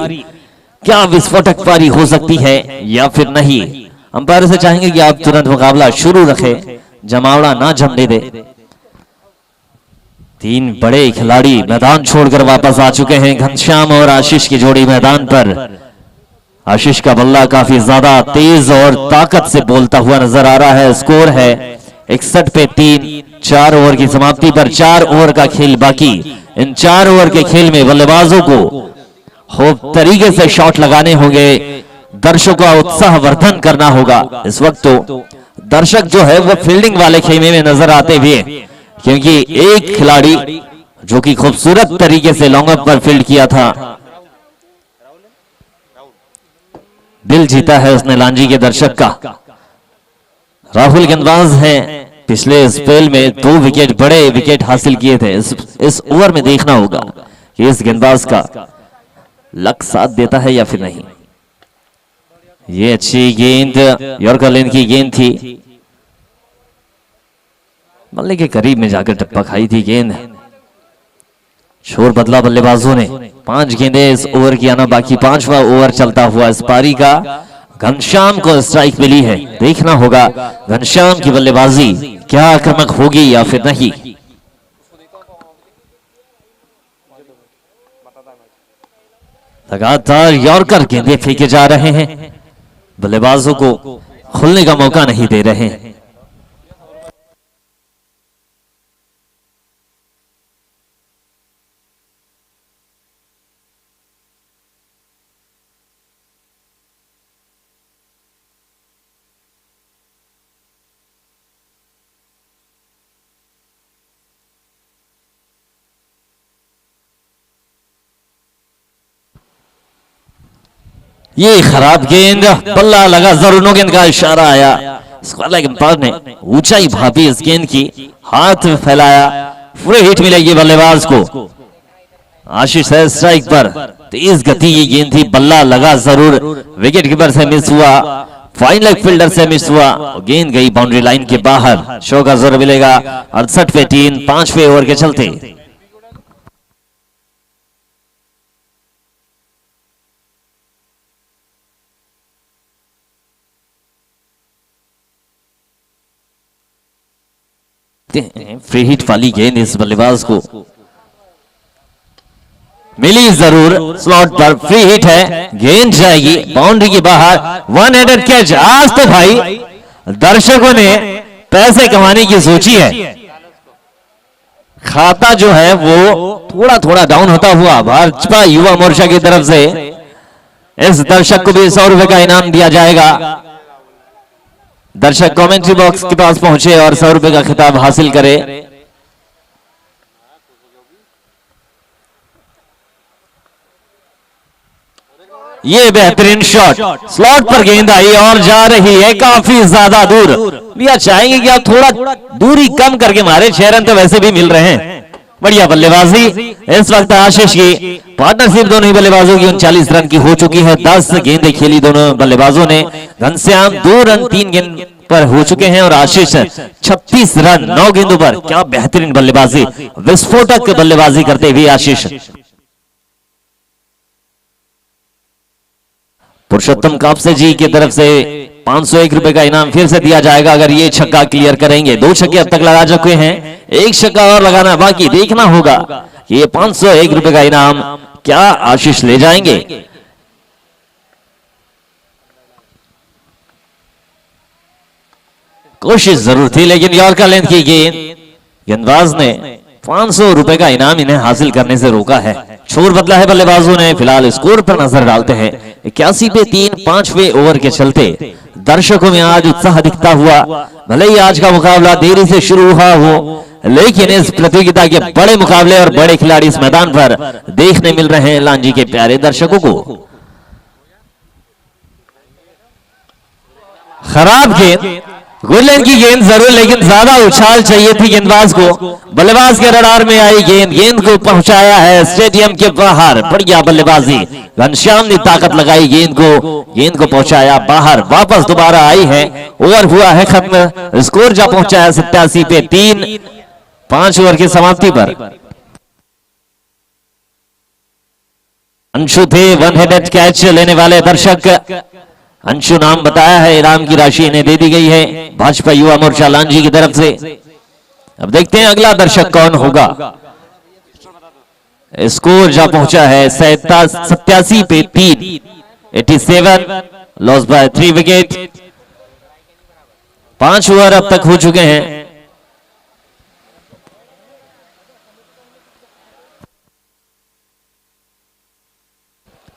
क्या विस्फोटक पारी हो सकती है या फिर नहीं। अंपायर से चाहेंगे कि आप तुरंत मुकाबला शुरू रखें, जमावड़ा ना जमने दे। तीन बड़े खिलाड़ी मैदान छोड़कर वापस आ चुके हैं। घनश्याम और आशीष की जोड़ी मैदान पर। आशीष का बल्ला काफी ज्यादा तेज और ताकत से बोलता हुआ नजर आ रहा है। स्कोर है 61 पे 3। 4 ओवर की समाप्ति पर 4 ओवर का खेल बाकी। इन 4 ओवर के खेल में बल्लेबाजों को खूब तरीके से शॉट लगाने होंगे, दर्शकों का उत्साह वर्धन करना होगा। इस वक्त तो दर्शक जो है वो फील्डिंग वाले खेमे में नजर आते हुए, क्योंकि एक खिलाड़ी जो कि खूबसूरत तरीके से लॉन्ग अप पर फील्ड किया था, दिल जीता है उसने लांजी के दर्शक का। राहुल गेंदबाज हैं, पिछले स्पेल में 2 विकेट, बड़े विकेट हासिल किए थे। इस ओवर में देखना होगा कि इस गेंदबाज का लक साथ देता है या फिर नहीं। ये अच्छी गेंद यॉर्कर लेन की गेंद थी, बल्ले के करीब में जाकर टप्पा खाई थी गेंद। शोर बदला बल्लेबाजों ने। 5 गेंदें इस ओवर की आना बाकी। 5वां ओवर चलता हुआ इस पारी का। घनश्याम को स्ट्राइक मिली है। देखना होगा घनश्याम की बल्लेबाजी क्या आक्रामक होगी या फिर नहीं। लगातार यॉर्कर गेंदें फेंके जा रहे हैं, बल्लेबाजों को खुलने का मौका नहीं दे रहे हैं। ये खराब गेंद, बल्ला लगा जरूर। नो गेंद का इशारा आया। स्क्वायर ने ऊंचाई भापी इस गेंद की, हाथ फैलाया। पूरे हिट मिलेगी बल्लेबाज को। आशीष है स्ट्राइक पर। तेज गति ये गेंद थी, बल्ला लगा जरूर। विकेट कीपर से मिस हुआ, फाइन लेग फील्डर से मिस हुआ। गेंद गई बाउंड्री लाइन के बाहर। शो का जोर मिलेगा 68 पे 3। 5वें ओवर के चलते फ्री हिट वाली गेंद इस बल्लेबाज को मिली जरूर। स्लॉट पर फ्री हिट है, गेंद जाएगी बाउंड्री के बाहर। 1 हैंडेड कैच। आज तो भाई दर्शकों ने पैसे कमाने की सोची है। खाता जो है वो थोड़ा थोड़ा डाउन होता हुआ भाजपा युवा मोर्चा की तरफ से इस दर्शक को भी 100 रुपए का इनाम दिया जाएगा। दर्शक कमेंट्री बॉक्स के पास पहुंचे और 100 रुपए का खिताब हासिल करे। ये बेहतरीन शॉट, स्लॉट पर गेंद आई और जा रही है काफी ज्यादा दूर। भैया चाहेंगे कि आप थोड़ा दूरी कम करके मारे। 6 रन तो वैसे भी मिल रहे हैं। बढ़िया बल्लेबाजी इस वक्त आशीष की। पार्टनरशिप दोनों ही बल्लेबाजों की 39 रन की हो चुकी है। 10 गेंदें खेली दोनों बल्लेबाजों ने। घनश्याम 2 रन 3 गेंद पर हो चुके हैं और आशीष 36 रन 9 गेंदों पर। क्या बेहतरीन बल्लेबाजी, विस्फोटक बल्लेबाजी करते हुए आशीष। पुरुषोत्तम कापसे जी की तरफ से 501 रुपए का इनाम फिर से दिया जाएगा अगर ये छक्का क्लियर करेंगे। 2 छक्के अब तक लगा चुके हैं, 1 छक्का और लगाना बाकी। देखना होगा ये 501 रुपए का इनाम क्या आशीष ले जाएंगे। कोशिश जरूर थी लेकिन यॉर्कर लेंथ की गेंद गेंदबाज ने 500 रुपए का इनाम इन्हें हासिल करने से रोका है। छोर बदला है बल्लेबाजों ने। फिलहाल स्कोर पर नजर डालते हैं। 81 पे 3। 5वें ओवर के चलते दर्शकों में आज उत्साह दिखता हुआ। भले ही आज का मुकाबला देरी से शुरू हुआ हो, लेकिन इस प्रतियोगिता के बड़े मुकाबले और बड़े खिलाड़ी इस मैदान पर देखने मिल रहे हैं लांजी के प्यारे दर्शकों को। खराब गेंद, गुडलैंड की गेंद जरूर लेकिन ज्यादा उछाल चाहिए थी गेंदबाज को। बल्लेबाज के रडार में आई गेंद को पहुंचाया है स्टेडियम के बाहर। बढ़िया बल्लेबाजी, घनश्याम ने ताकत लगाई, गेंद को पहुंचाया बाहर। वापस दोबारा आई है। ओवर हुआ है खत्म। स्कोर जा पहुंचा है 87 पे 3। 5 ओवर की समाप्ति पर अंशु थे 1 हेडेड कैच लेने वाले दर्शक। अंशु नाम बताया है, इनाम की राशि इन्हें दे दी गई है भाजपा युवा मोर्चा लांजी की तरफ से। अब देखते हैं अगला दर्शक कौन होगा। स्कोर जा पहुंचा है 87 पे 3, 87, लॉस बाय 3 विकेट। 5 ओवर अब तक हो चुके हैं।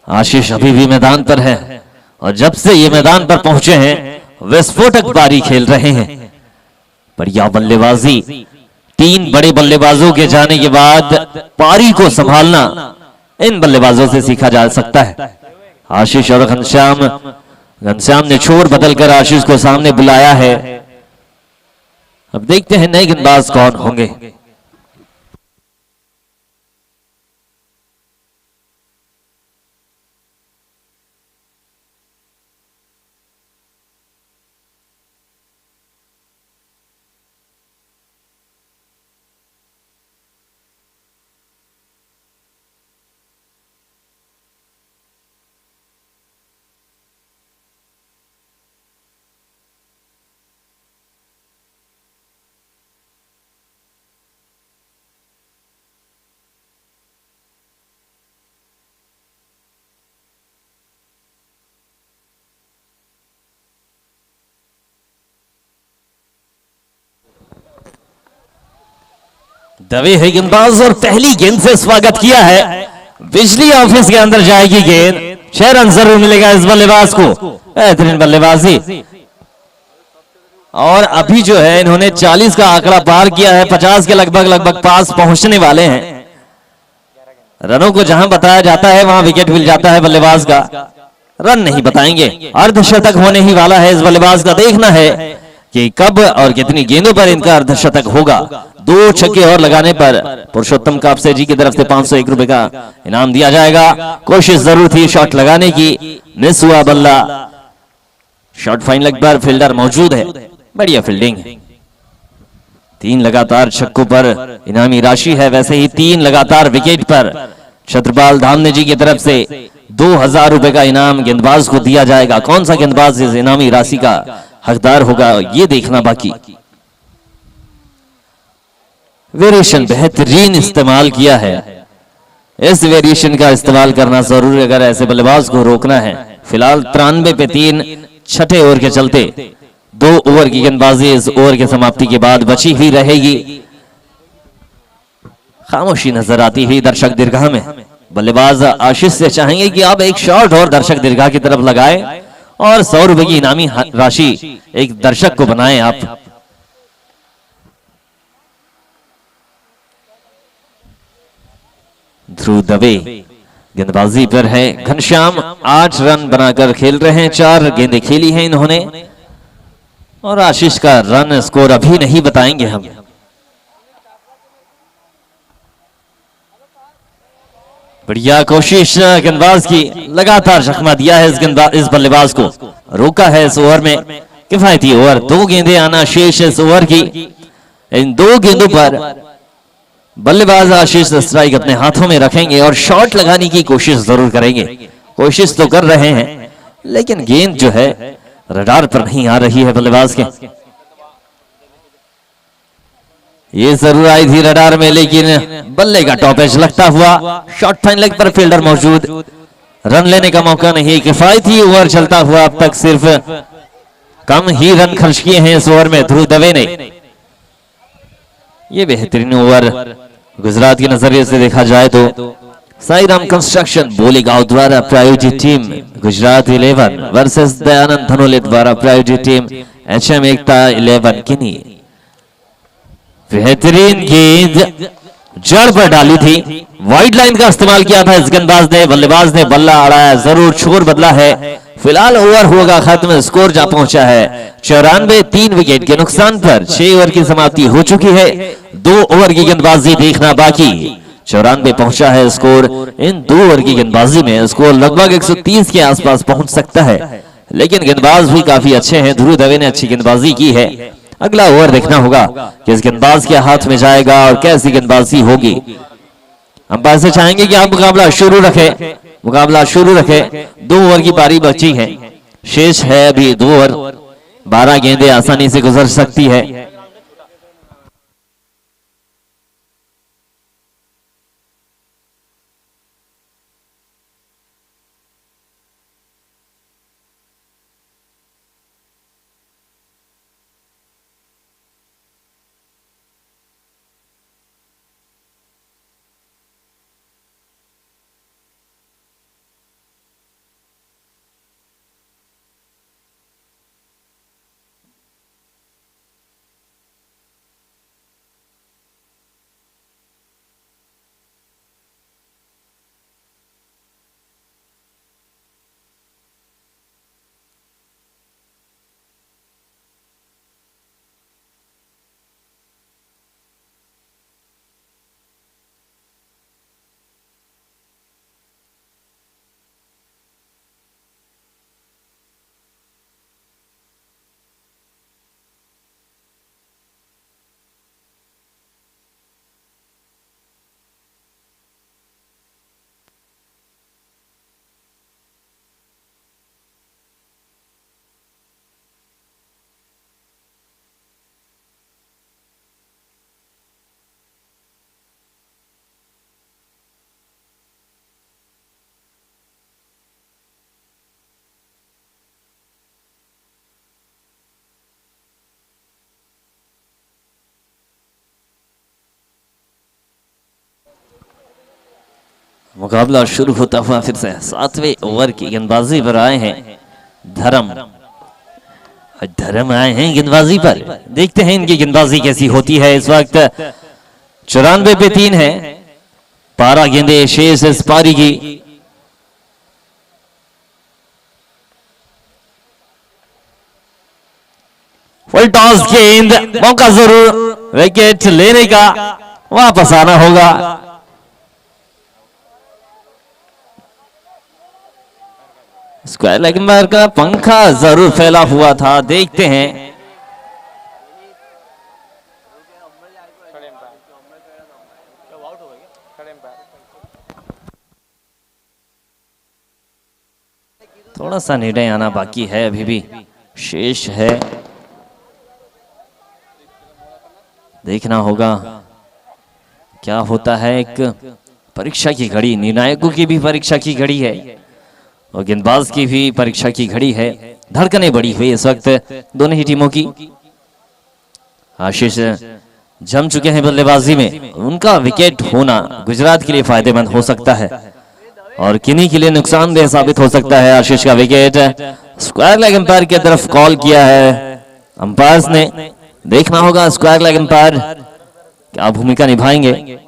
आशीष अभी भी मैदान पर है और जब से ये मैदान पर पहुंचे हैं विस्फोटक पारी खेल रहे हैं। बढ़िया बल्लेबाजी, 3 बड़े बल्लेबाजों के जाने के बाद पारी को संभालना इन बल्लेबाजों से सीखा जा सकता है। आशीष और घनश्याम ने छोर बदलकर आशीष को सामने बुलाया है। अब देखते हैं नए गेंदबाज कौन होंगे। दवे है गेंदबाज और पहली गेंद से स्वागत किया है। बिजली ऑफिस के अंदर जाएगी गेंद, 6 रन जरूर मिलेगा इस बल्लेबाज को। बेहतरीन बल्लेबाजी और अभी जो है इन्होंने 40 का आंकड़ा पार किया है, 50 के लगभग पास पहुंचने वाले हैं। रनों को जहां बताया जाता है वहां विकेट मिल जाता है बल्लेबाज का, रन नहीं बताएंगे। अर्धशतक होने ही वाला है इस बल्लेबाज का, देखना है कि कब और कितनी गेंदों पर इनका अर्धशतक होगा। 2 छक्के और लगाने पर पुरुषोत्तम कापसे जी की तरफ से 501 रुपए का इनाम दिया जाएगा। कोशिश जरूर थी शॉट लगाने की, मिस हुआ बल्ला। शॉट फाइन लेग पर फील्डर मौजूद है, बढ़िया फील्डिंग है। 3 लगातार छक्कों पर इनामी राशि है, वैसे ही 3 लगातार विकेट पर छत्रपाल धामने जी की तरफ से 2000 रुपए का इनाम गेंदबाज को दिया जाएगा। कौन सा गेंदबाज इस इनामी राशि का हकदार होगा ये देखना बाकी। वेरिएशन बेहतरीन इस्तेमाल किया है, इस वेरिएशन का इस्तेमाल करना जरूरी अगर ऐसे बल्लेबाज को रोकना है। फिलहाल 93 पे 3, छठे ओवर के चलते 2 ओवर की गेंदबाजी इस ओवर के समाप्ति के बाद बची हुई रहेगी। खामोशी नजर आती हुई दर्शक दीर्घा में। बल्लेबाज आशीष से चाहेंगे कि आप एक शॉट और दर्शक दीर्घा की तरफ लगाएं और 100 रुपए की इनामी राशि एक दर्शक को बनाएं आप। ध्रुव दवे गेंदबाजी पर है। घनश्याम 8 रन बनाकर खेल रहे हैं, 4 गेंदें खेली हैं इन्होंने और आशीष का रन स्कोर अभी नहीं बताएंगे हम। बढ़िया कोशिश गेंदबाज की, लगातार जख्मा दिया है इस बल्लेबाज को, रोका है इस ओवर में। किफायती ओवर, 2 गेंदें आना शेष इस ओवर की। इन 2 गेंदों पर बल्लेबाज आशीष स्ट्राइक अपने हाथों में रखेंगे और शॉट लगाने की कोशिश जरूर करेंगे। कोशिश तो कर रहे हैं लेकिन गेंद जो है रडार पर नहीं आ रही है बल्लेबाज के। ये जरूर आई थी रडार में लेकिन बल्ले का टॉप एज लगता हुआ। शॉट फाइन लेग पर फील्डर मौजूद, रन लेने का मौका नहीं। किफायती ओवर चलता हुआ अब तक सिर्फ कम ही रन खर्च किए हैं इस ओवर में ध्रुव दवे ने। ये बेहतरीन ओवर गुजरात के नजरिए से देखा जाए तो साई राम कंस्ट्रक्शन बोलीगांव द्वारा प्रायोजित टीम गुजरात 11 वर्सेस दयानंद धनोले द्वारा प्रायोजित टीम HM एकता 11 किनी। बेहतरीन गेंद जड़ पर डाली थी, वाइड लाइन का इस्तेमाल किया था इस गेंदबाज ने। बल्लेबाज ने बल्ला अड़ाया, जरूर छोर बदला है। फिलहाल ओवर होगा खत्म, स्कोर जा पहुंचा है 94। 3 विकेट के नुकसान पर 6 ओवर की समाप्ति हो चुकी है। 2 ओवर की गेंदबाजी देखना बाकी। 94 पहुंचा है स्कोर। इन 2 ओवर की गेंदबाजी में स्कोर लगभग 130 के आसपास पहुंच सकता है, लेकिन गेंदबाज भी काफी अच्छे हैं। ध्रुव दवे ने अच्छी गेंदबाजी की है। अगला ओवर देखना होगा कि इस गेंदबाज के हाथ में जाएगा और कैसी गेंदबाजी होगी। अंपायर से चाहेंगे कि आप मुकाबला शुरू रखें। 2 ओवर की पारी बची है, शेष है अभी 2 ओवर। 12 गेंदें आसानी से गुजर सकती है। मुकाबला शुरू होता हुआ फिर से 7वें ओवर की गेंदबाजी पर आए हैं धर्म आए हैं गेंदबाजी पर। देखते हैं इनकी गेंदबाजी कैसी होती है। इस वक्त 94 पे 3 है। 12 गेंदे शेष इस पारी की। फुल टॉस गेंद, मौका जरूर विकेट लेने का, वापस आना होगा। स्क्वायर लेग पर का पंखा जरूर फैला हुआ था। देखते हैं थोड़ा सा निर्णय आना बाकी है, अभी भी शेष है। देखना होगा क्या होता है। एक परीक्षा की घड़ी, निर्णायकों की भी परीक्षा की घड़ी है और गेंदबाज की भी परीक्षा की घड़ी है। धड़कनें बढ़ी हुई इस वक्त दोनों ही टीमों की। आशीष जम चुके हैं बल्लेबाजी में। उनका विकेट होना गुजरात के लिए फायदेमंद हो सकता है और किन्हीं के लिए नुकसानदेह साबित हो सकता है। आशीष का विकेट स्क्वायर लेग अंपायर की तरफ कॉल किया है अंपायर्स ने। देखना होगा स्क्वायर लेग अंपायर क्या भूमिका निभाएंगे।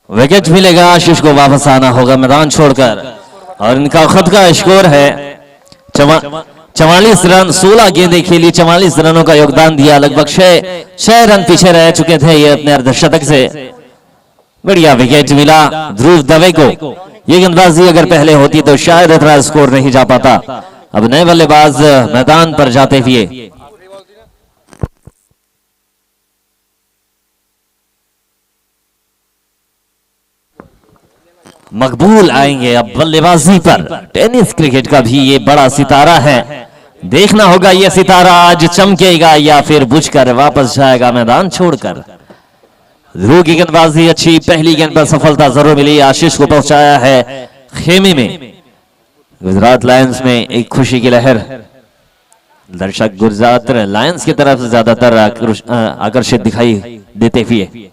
विकेट मिलेगा, आशीष को वापस आना होगा मैदान छोड़कर और इनका खुद का स्कोर है 44 रन। 16 गेंदें खेली, 44 रनों का योगदान दिया। लगभग 6 रन पीछे रह चुके थे ये अपने अर्धशतक से। बढ़िया विकेट मिला ध्रुव दवे को। ये गेंदबाजी अगर पहले होती तो शायद इतना स्कोर नहीं जा पाता। अब नए बल्लेबाज मैदान पर जाते हुए मकबूल आएंगे अब बल्लेबाजी पर। टेनिस क्रिकेट का भी ये बड़ा सितारा है। देखना होगा ये सितारा आज चमकेगा या फिर बुझकर वापस जाएगा मैदान छोड़कर। ध्रुव की गेंदबाजी अच्छी, पहली गेंद पर सफलता जरूर मिली। आशीष को पहुंचाया है खेमे में। गुजरात लायंस में एक खुशी की लहर। दर्शक गुजरात लायंस की तरफ ज्यादातर आकर्षित दिखाई देते हुए।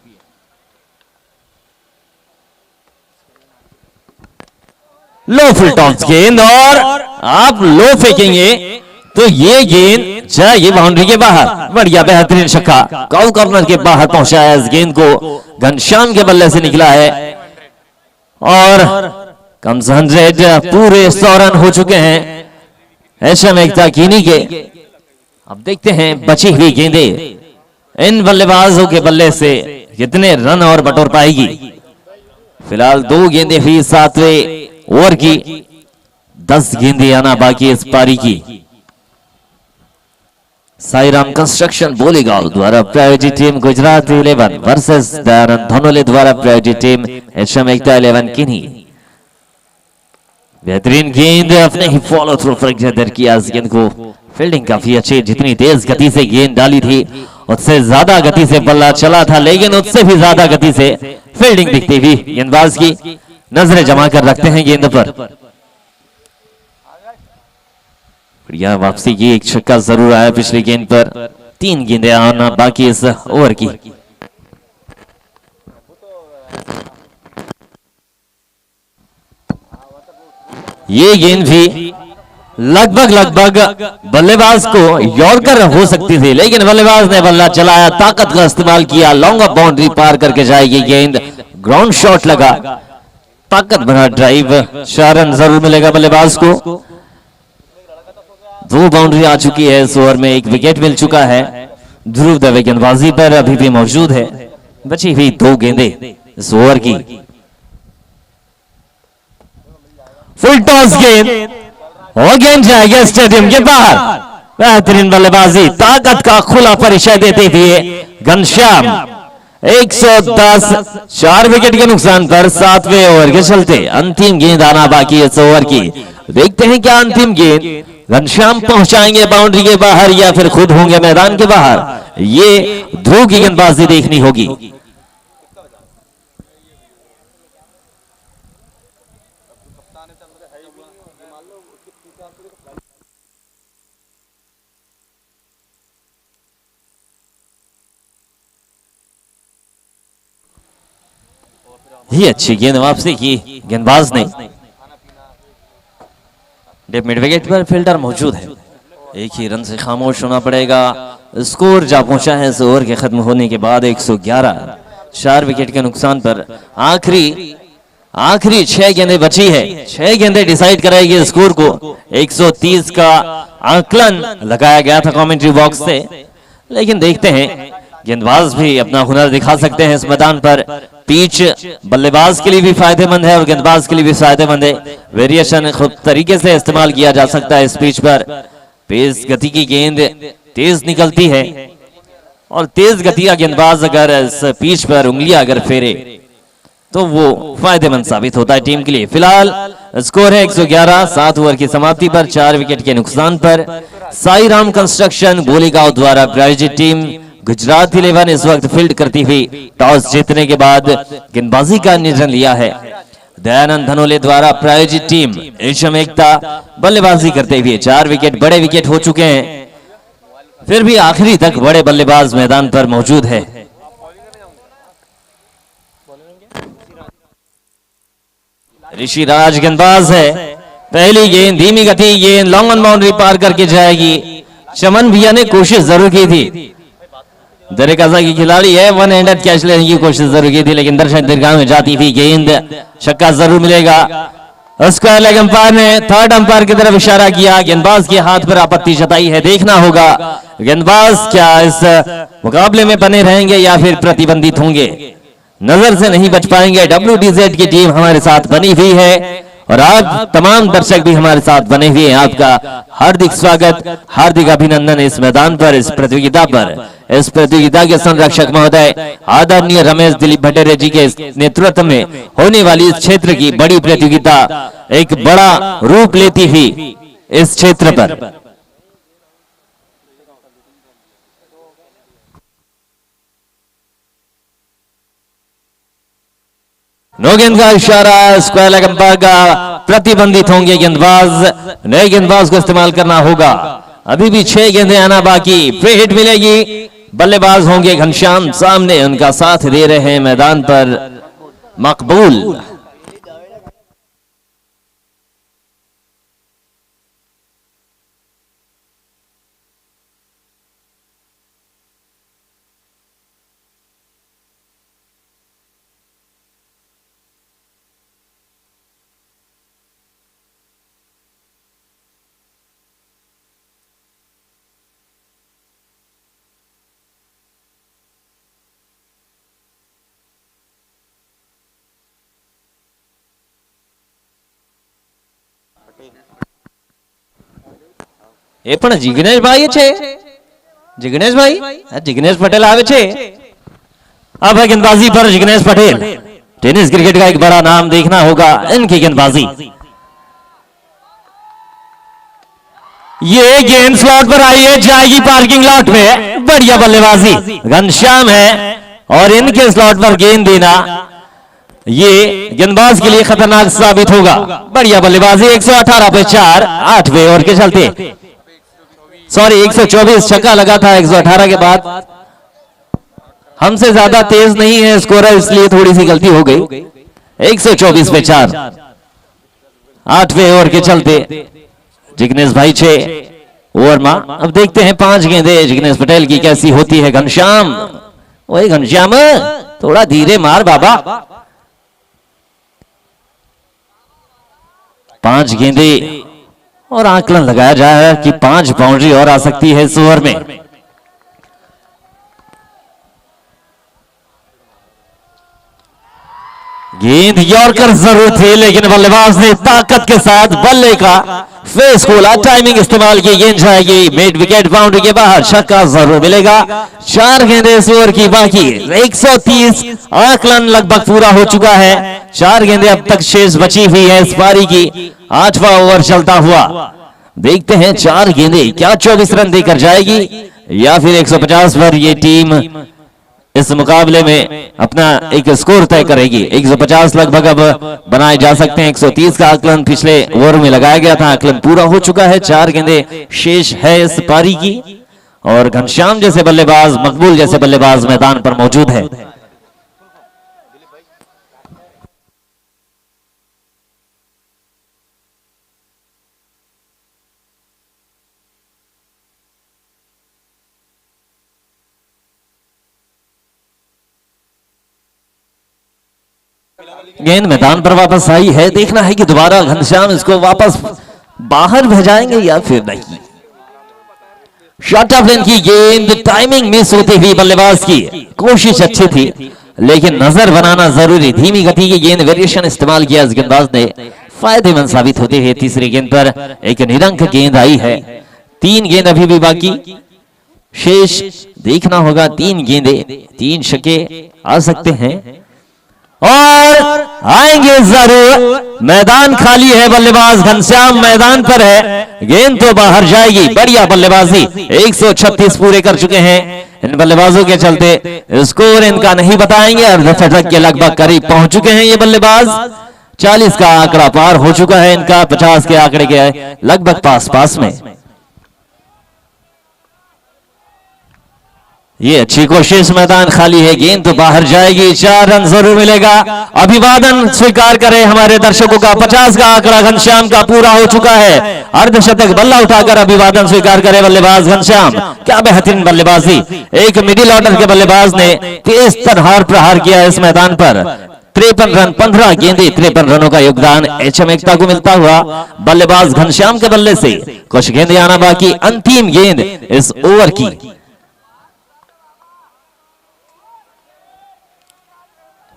लो फुल टॉस गेंद और आप लो फेंकेंगे तो ये गेंद जाएगी बाउंड्री के बाहर। बढ़िया बेहतरीन छक्का, काउ कॉर्नर के बाहर पहुंचाया इस गेंद को। घनश्याम के बल्ले से निकला है और कम से 100 पूरे 100 रन हो चुके हैं एचएम एकता कीनी के। अब देखते हैं बची हुई गेंदे इन बल्लेबाजों के बल्ले से कितने रन और बटोर पाएगी। फिलहाल 2 गेंदें हुई 7वें ओवर की। 10 गेंदें आना बाकी इस पारी की। साईराम कंस्ट्रक्शन बोलीगांव द्वारा प्रायोजित टीम गुजरात 11 वर्सेस दयानंद धनोले द्वारा प्रायोजित टीम एचएम एकता 11 किन्ही। बेहतरीन गेंद, अपने ही फॉलो थ्रू पर गदर किया इस गेंद को। फील्डिंग काफी अच्छी, जितनी तेज गति से गेंद डाली थी उससे ज्यादा गति से बल्ला चला था, लेकिन उससे भी ज्यादा गति से फील्डिंग दिखती हुई गेंदबाज की। नजरें जमा कर रखते हैं गेंद पर। बढ़िया वापसी की, एक छक्का जरूर आया पिछली गेंद पर। 3 गेंदें आना बाकी इस ओवर की। ये गेंद भी लगभग बल्लेबाज को यॉर्कर हो सकती थी, लेकिन बल्लेबाज ने बल्ला चलाया, ताकत का इस्तेमाल किया। लॉन्ग ऑफ बाउंड्री पार करके जाएगी गेंद। ग्राउंड शॉट लगा, ताकत भरा ड्राइव। 4 रन जरूर मिलेगा बल्लेबाज को। 2 बाउंड्री आ चुकी है इस ओवर में, 1 विकेट मिल चुका है। ध्रुव दवे गेंदबाजी पर अभी भी मौजूद है। बची हुई 2 गेंदें इस ओवर की। फुल टॉस गेंद और गेंद जाएगा स्टेडियम के बाहर। बेहतरीन बल्लेबाजी, ताकत का खुला परिचय देते हुए घनश्याम 110। 4 विकेट के नुकसान पर 7वें ओवर के चलते अंतिम गेंद आना बाकी इस ओवर की। देखते हैं क्या अंतिम गेंद घनश्याम पहुंचाएंगे बाउंड्री के बाहर या फिर खुद होंगे मैदान के बाहर, ये ध्रुव की गेंदबाजी देखनी होगी। ये अच्छी गेंद वापसी की गेंदबाज ने। डेप मिड विकेट पर फील्डर मौजूद है, एक ही रन से खामोश होना पड़ेगा। स्कोर जा पहुंचा है इस ओवर के खत्म होने के बाद 111, 4 विकेट के नुकसान पर आखिरी 6 गेंदें बची है। 6 गेंदें डिसाइड कराएगी स्कोर को। 130 का आकलन लगाया गया था कमेंट्री बॉक्स से, लेकिन देखते हैं गेंदबाज भी अपना हुनर दिखा सकते हैं इस मैदान पर। पिच बल्लेबाज के लिए भी फायदेमंद है और गेंदबाज के लिए भी फायदेमंद है। वेरिएशन खूब तरीके से इस्तेमाल किया जा सकता है इस पिच पर। तेज गति की गेंद तेज निकलती है और तेज गति का गेंदबाज अगर इस पिच पर उंगलियां अगर फेरे तो वो फायदेमंद साबित होता है टीम के लिए। फिलहाल स्कोर है 111, 7 ओवर की समाप्ति पर 4 विकेट के नुकसान पर। साई राम कंस्ट्रक्शन गोलीगांव द्वारा प्रायोजित टीम गुजरात 11 इस वक्त फील्ड करती हुई टॉस जीतने के बाद गेंदबाजी का निर्णय लिया है। दयानंद धनोले द्वारा प्रायोजित टीम एशम एकता बल्लेबाजी करते हुए 4 विकेट बड़े विकेट हो चुके हैं, फिर भी आखिरी तक बड़े बल्लेबाज मैदान पर मौजूद है। ऋषिराज गेंदबाज है, पहली गेंद धीमी गति गेंद लॉन्ग ऑन बाउंड्री पार करके जाएगी। चमन भैया ने कोशिश जरूर की थी, दरेक आजा की खिलाड़ी है, 1 हैंडेड कैच लेने की कोशिश जरूर की थी, लेकिन दर्शक दीर्घा में जाती हुई गेंद, छक्का जरूर मिलेगा। स्क्वायर लेग अंपायर ने थर्ड अंपायर की तरफ इशारा किया, गेंदबाज के हाथ पर आपत्ति जताई है। देखना होगा गेंदबाज क्या इस मुकाबले में बने रहेंगे या फिर प्रतिबंधित होंगे, नजर से नहीं बच पाएंगे। WDZ की टीम हमारे साथ बनी हुई है और आप तमाम दर्शक भी हमारे साथ बने हुए हैं। आपका हार्दिक स्वागत, हार्दिक अभिनंदन इस मैदान पर, इस प्रतियोगिता पर। इस प्रतियोगिता के संरक्षक महोदय आदरणीय रमेश दिलीप भट्टेरे जी के नेतृत्व में होने वाली इस क्षेत्र की बड़ी प्रतियोगिता एक बड़ा रूप लेती हुई इस क्षेत्र पर। नो गेंद का इशारा, स्क्वायर लेग अंपायर का, प्रतिबंधित होंगे गेंदबाज, नए गेंदबाज को इस्तेमाल करना होगा। अभी भी 6 गेंदें आना बाकी, फ्री हिट मिलेगी, बल्लेबाज होंगे घनश्याम, सामने उनका साथ दे रहे हैं मैदान पर मकबूल। એ પણ જિગ્નેશભાઈ છે, જિગ્નેશભાઈ જિગ્નેશ પટેલ આવે છે। अब है गेंदबाजी पर जिग्नेश पटेल, टेनिस क्रिकेट का एक बड़ा नाम, देखना होगा इनकी गेंदबाजी। ये गेंद स्लॉट पर आई है, जाएगी पार्किंग लॉट में, बढ़िया बल्लेबाजी घनश्याम है और इनके स्लॉट पर गेंद देना ये गेंदबाज के लिए खतरनाक साबित होगा। बढ़िया बल्लेबाजी, 118 पे 4, 8वें ओवर के चलते, सॉरी 124 छक्का लगा था 118 के बाद। हमसे ज्यादा तेज नहीं है स्कोरर, इसलिए थोड़ी सी गलती हो गई। 124 पे 4, 8वें ओवर के चलते जिग्नेश भाई 6 ओवर में। अब देखते हैं 5 गेंदें जिग्नेश पटेल की कैसी होती है। घनश्याम, वही घनश्याम थोड़ा धीरे मार बाबा। 5 गेंदें और आकलन लगाया जा रहा है कि 5 बाउंड्री और आ सकती है इस ओवर में। गेंद यॉर्कर जरूर थी, लेकिन बल्लेबाज ने ताकत के साथ बल्ले का फेस खोला, टाइमिंग इस्तेमाल की, गेंद जाएगी मिड विकेट बाउंड्री के बाहर, छक्का जरूर मिलेगा। 4 गेंदें इस ओवर की बाकी, 130 आकलन लगभग पूरा हो चुका है। 4 गेंदें अब तक शेष बची हुई है इस पारी की, 8वां ओवर चलता हुआ। देखते हैं 4 गेंदें क्या 24 रन देकर जाएगी या फिर 150 पर ये टीम इस मुकाबले में अपना एक स्कोर तय करेगी। 150 लगभग अब बनाए जा सकते हैं। 130 का आकलन पिछले ओवर में लगाया गया था, आकलन पूरा हो चुका है। 4 गेंदें शेष है इस पारी की और घनश्याम जैसे बल्लेबाज, मकबूल जैसे बल्लेबाज मैदान पर मौजूद है। गेंद मैदान पर वापस आई है, देखना है कि दोबारा घनश्याम इसको वापस बाहर भेजाएंगे या फिर नहीं। शॉर्ट ऑफ लेन की गेंद, टाइमिंग मिस होती हुई बल्लेबाज की कोशिश अच्छी थी लेकिन नजर बनाना जरूरी। धीमी गति की गेंद वेरिएशन इस्तेमाल किया इस गेंदबाज ने, फायदेमंद साबित होते हुए तीसरी गेंद पर एक निरंक गेंद आई है। 3 गेंद अभी भी बाकी शेष, देखना होगा 3 गेंदें, 3 छक्के आ सकते हैं और आएंगे जरूर। मैदान खाली है, बल्लेबाज घनश्याम मैदान पर है, गेंद तो बाहर जाएगी। बढ़िया बल्लेबाजी, 136 पूरे कर चुके हैं इन बल्लेबाजों के चलते। स्कोर इनका नहीं बताएंगे, अर्धशतक के लगभग करीब पहुंच चुके हैं ये बल्लेबाज। 40 का आंकड़ा पार हो चुका है इनका, 50 के आंकड़े के लगभग पास में। ये अच्छी कोशिश, मैदान खाली है, गेंद तो बाहर जाएगी। 4 रन जरूर मिलेगा। अभिवादन स्वीकार करें हमारे दर्शकों का। 50 का आंकड़ा घनश्याम का पूरा हो चुका है। अर्धशतक बल्ला उठाकर अभिवादन स्वीकार करे बल्लेबाज घनश्याम। क्या बेहतरीन बल्लेबाजी, एक मिडिल ऑर्डर के बल्लेबाज ने तेज तरहार प्रहार किया इस मैदान पर। 53 रन, 15 गेंदे, 53 रनों का योगदान एचएम एकता को मिलता हुआ बल्लेबाज घनश्याम के बल्ले से। कुछ गेंदें आना बाकी, अंतिम गेंद इस ओवर की।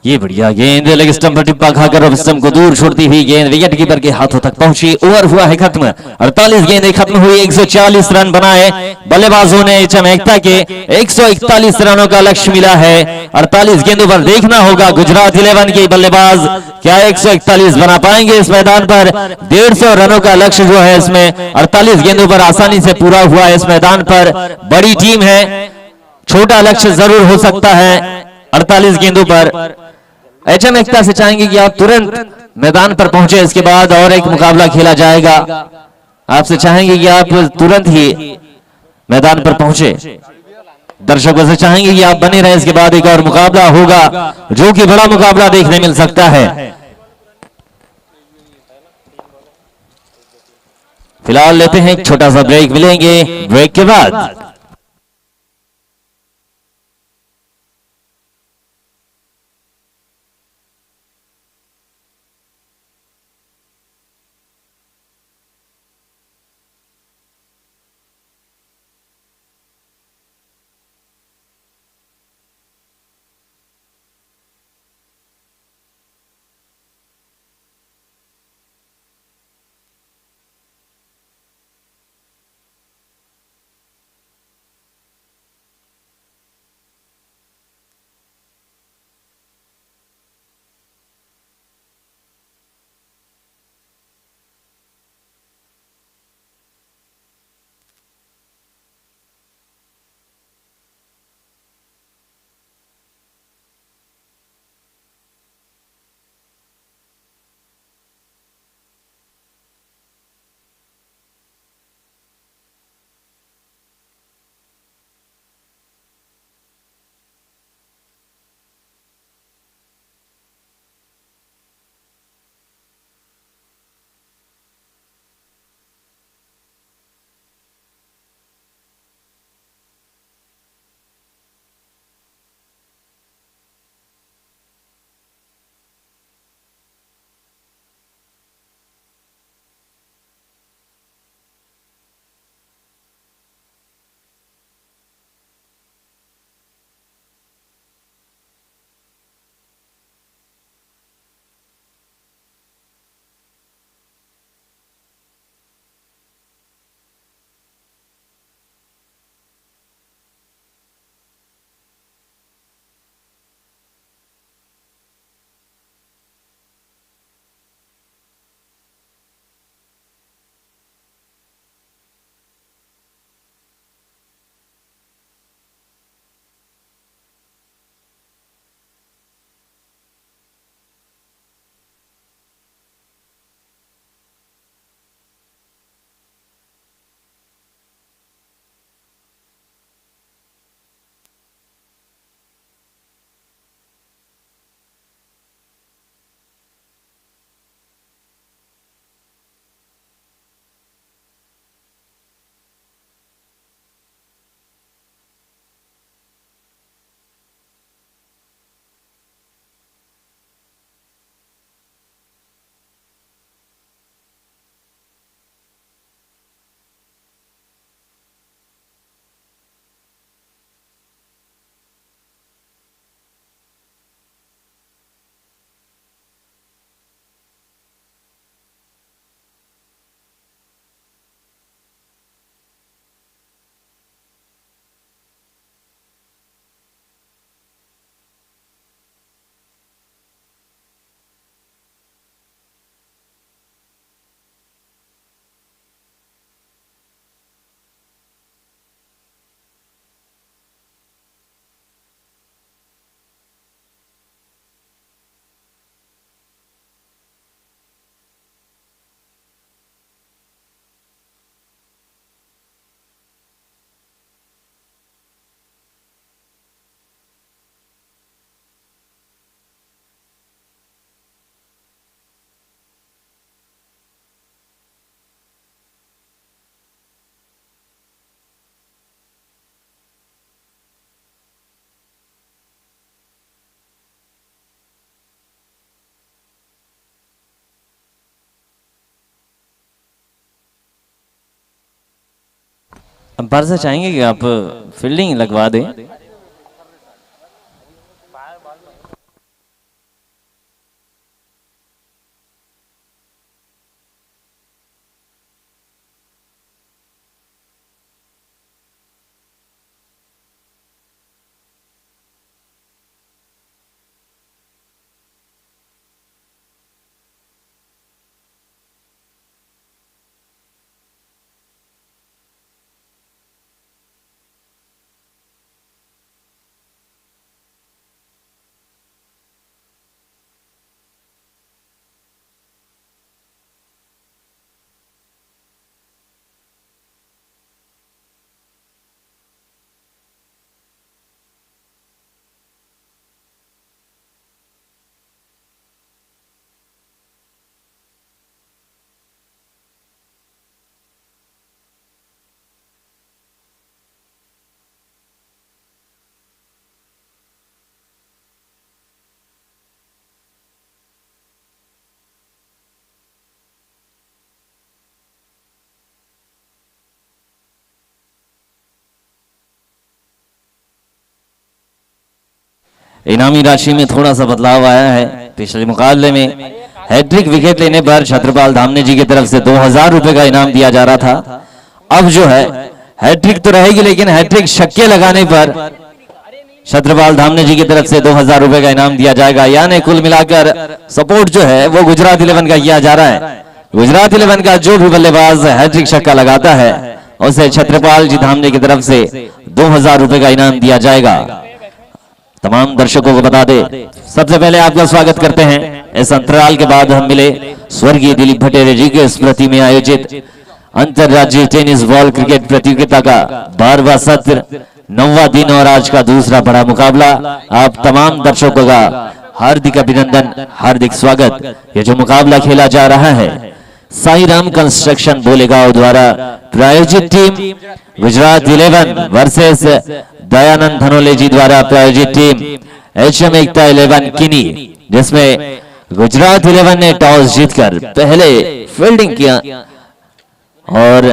ये बढ़िया गेंद, लेग स्टंप पर टिप्पा खाकर अब स्टंप को दूर छोड़ती हुई गेंद विकेट कीपर के हाथों तक पहुंची। ओवर हुआ है खत्म, 48 गेंदें खत्म हुई। 140 रन बनाए बल्लेबाजों ने एचएम एकता के। 141 रनों का लक्ष्य मिला है 48 गेंदों पर। देखना होगा गुजरात 11 के बल्लेबाज क्या 141 बना पाएंगे इस मैदान पर। 150 रनों का लक्ष्य जो है इसमें 48 गेंदों पर आसानी से पूरा हुआ है इस मैदान पर। बड़ी टीम है, छोटा लक्ष्य जरूर हो सकता है 48 गेंदों पर। एचएम एकता से चाहेंगे कि आप तुरंत मैदान पर पहुंचे, इसके बाद और एक मुकाबला खेला जाएगा। आपसे चाहेंगे कि आप तुरंत ही मैदान पर पहुंचे। दर्शकों से चाहेंगे कि आप बने रहे, इसके बाद एक और मुकाबला होगा जो कि बड़ा मुकाबला देखने मिल सकता है। फिलहाल लेते हैं एक छोटा सा ब्रेक, मिलेंगे ब्रेक के बाद। अंपायर से चाहेंगे कि आप फील्डिंग लगवा दें। इनामी राशि में थोड़ा सा बदलाव आया है। पिछले मुकाबले में हैट्रिक विकेट लेने पर छत्रपाल धामने जी की तरफ से 2000 रुपए का इनाम दिया जा रहा था। अब जो है हैट्रिक तो रहेगी, लेकिन हैट्रिक छक्के लगाने पर छत्रपाल धामने जी की तरफ से 2000 रुपए का इनाम दिया जाएगा। यानी कुल मिलाकर सपोर्ट जो है वो गुजरात 11 का किया जा रहा है। गुजरात 11 का जो भी बल्लेबाज हैट्रिक छक्का लगाता है उसे छत्रपाल जी धामने की तरफ से 2000 रुपए का इनाम दिया जाएगा। तमाम दर्शकों को बता दे, सबसे पहले आपका स्वागत करते हैं। इस अंतराल के बाद हम मिले स्वर्गीय दिलीप भटेरे जी के स्मृति में आयोजित अंतरराज्यीय टेनिस बॉल क्रिकेट प्रतियोगिता का 12वां सत्र, 9वां दिन और आज का दूसरा बड़ा मुकाबला। आप तमाम दर्शकों का हार्दिक अभिनंदन, हार्दिक स्वागत। ये जो मुकाबला खेला जा रहा है साई राम कंस्ट्रक्शन बोलेगांव द्वारा प्रायोजित टीम गुजरात 11 वर्सेस दयानंद धनोले जी द्वारा प्रायोजित टीम HM एकता 11 किनी, जिसमें गुजरात 11 ने टॉस जीतकर पहले फील्डिंग किया और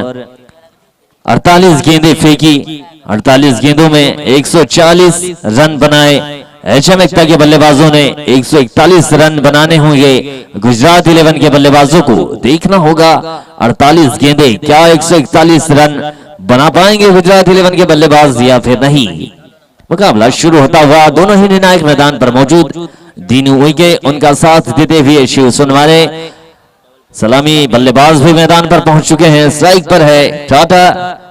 48 गेंदें फेंकी। 48 गेंदों में 140 रन बनाए। HM एकता के बल्लेबाजों ने 141 रन बनाने होंगे। गुजरात 11 के बल्लेबाजों को देखना होगा 48 गेंदें, क्या 141 रन बना पाएंगे गुजरात 11 के बल्लेबाज या फिर नहीं। मुकाबला शुरू होता हुआ दोनों ही निर्णायक मैदान पर मौजूद। दीनू उइके उनका साथ देते हुए शिव सुनवाने सलामी बल्लेबाज भी मैदान पर पहुंच चुके हैं। स्ट्राइक पर है टाटा,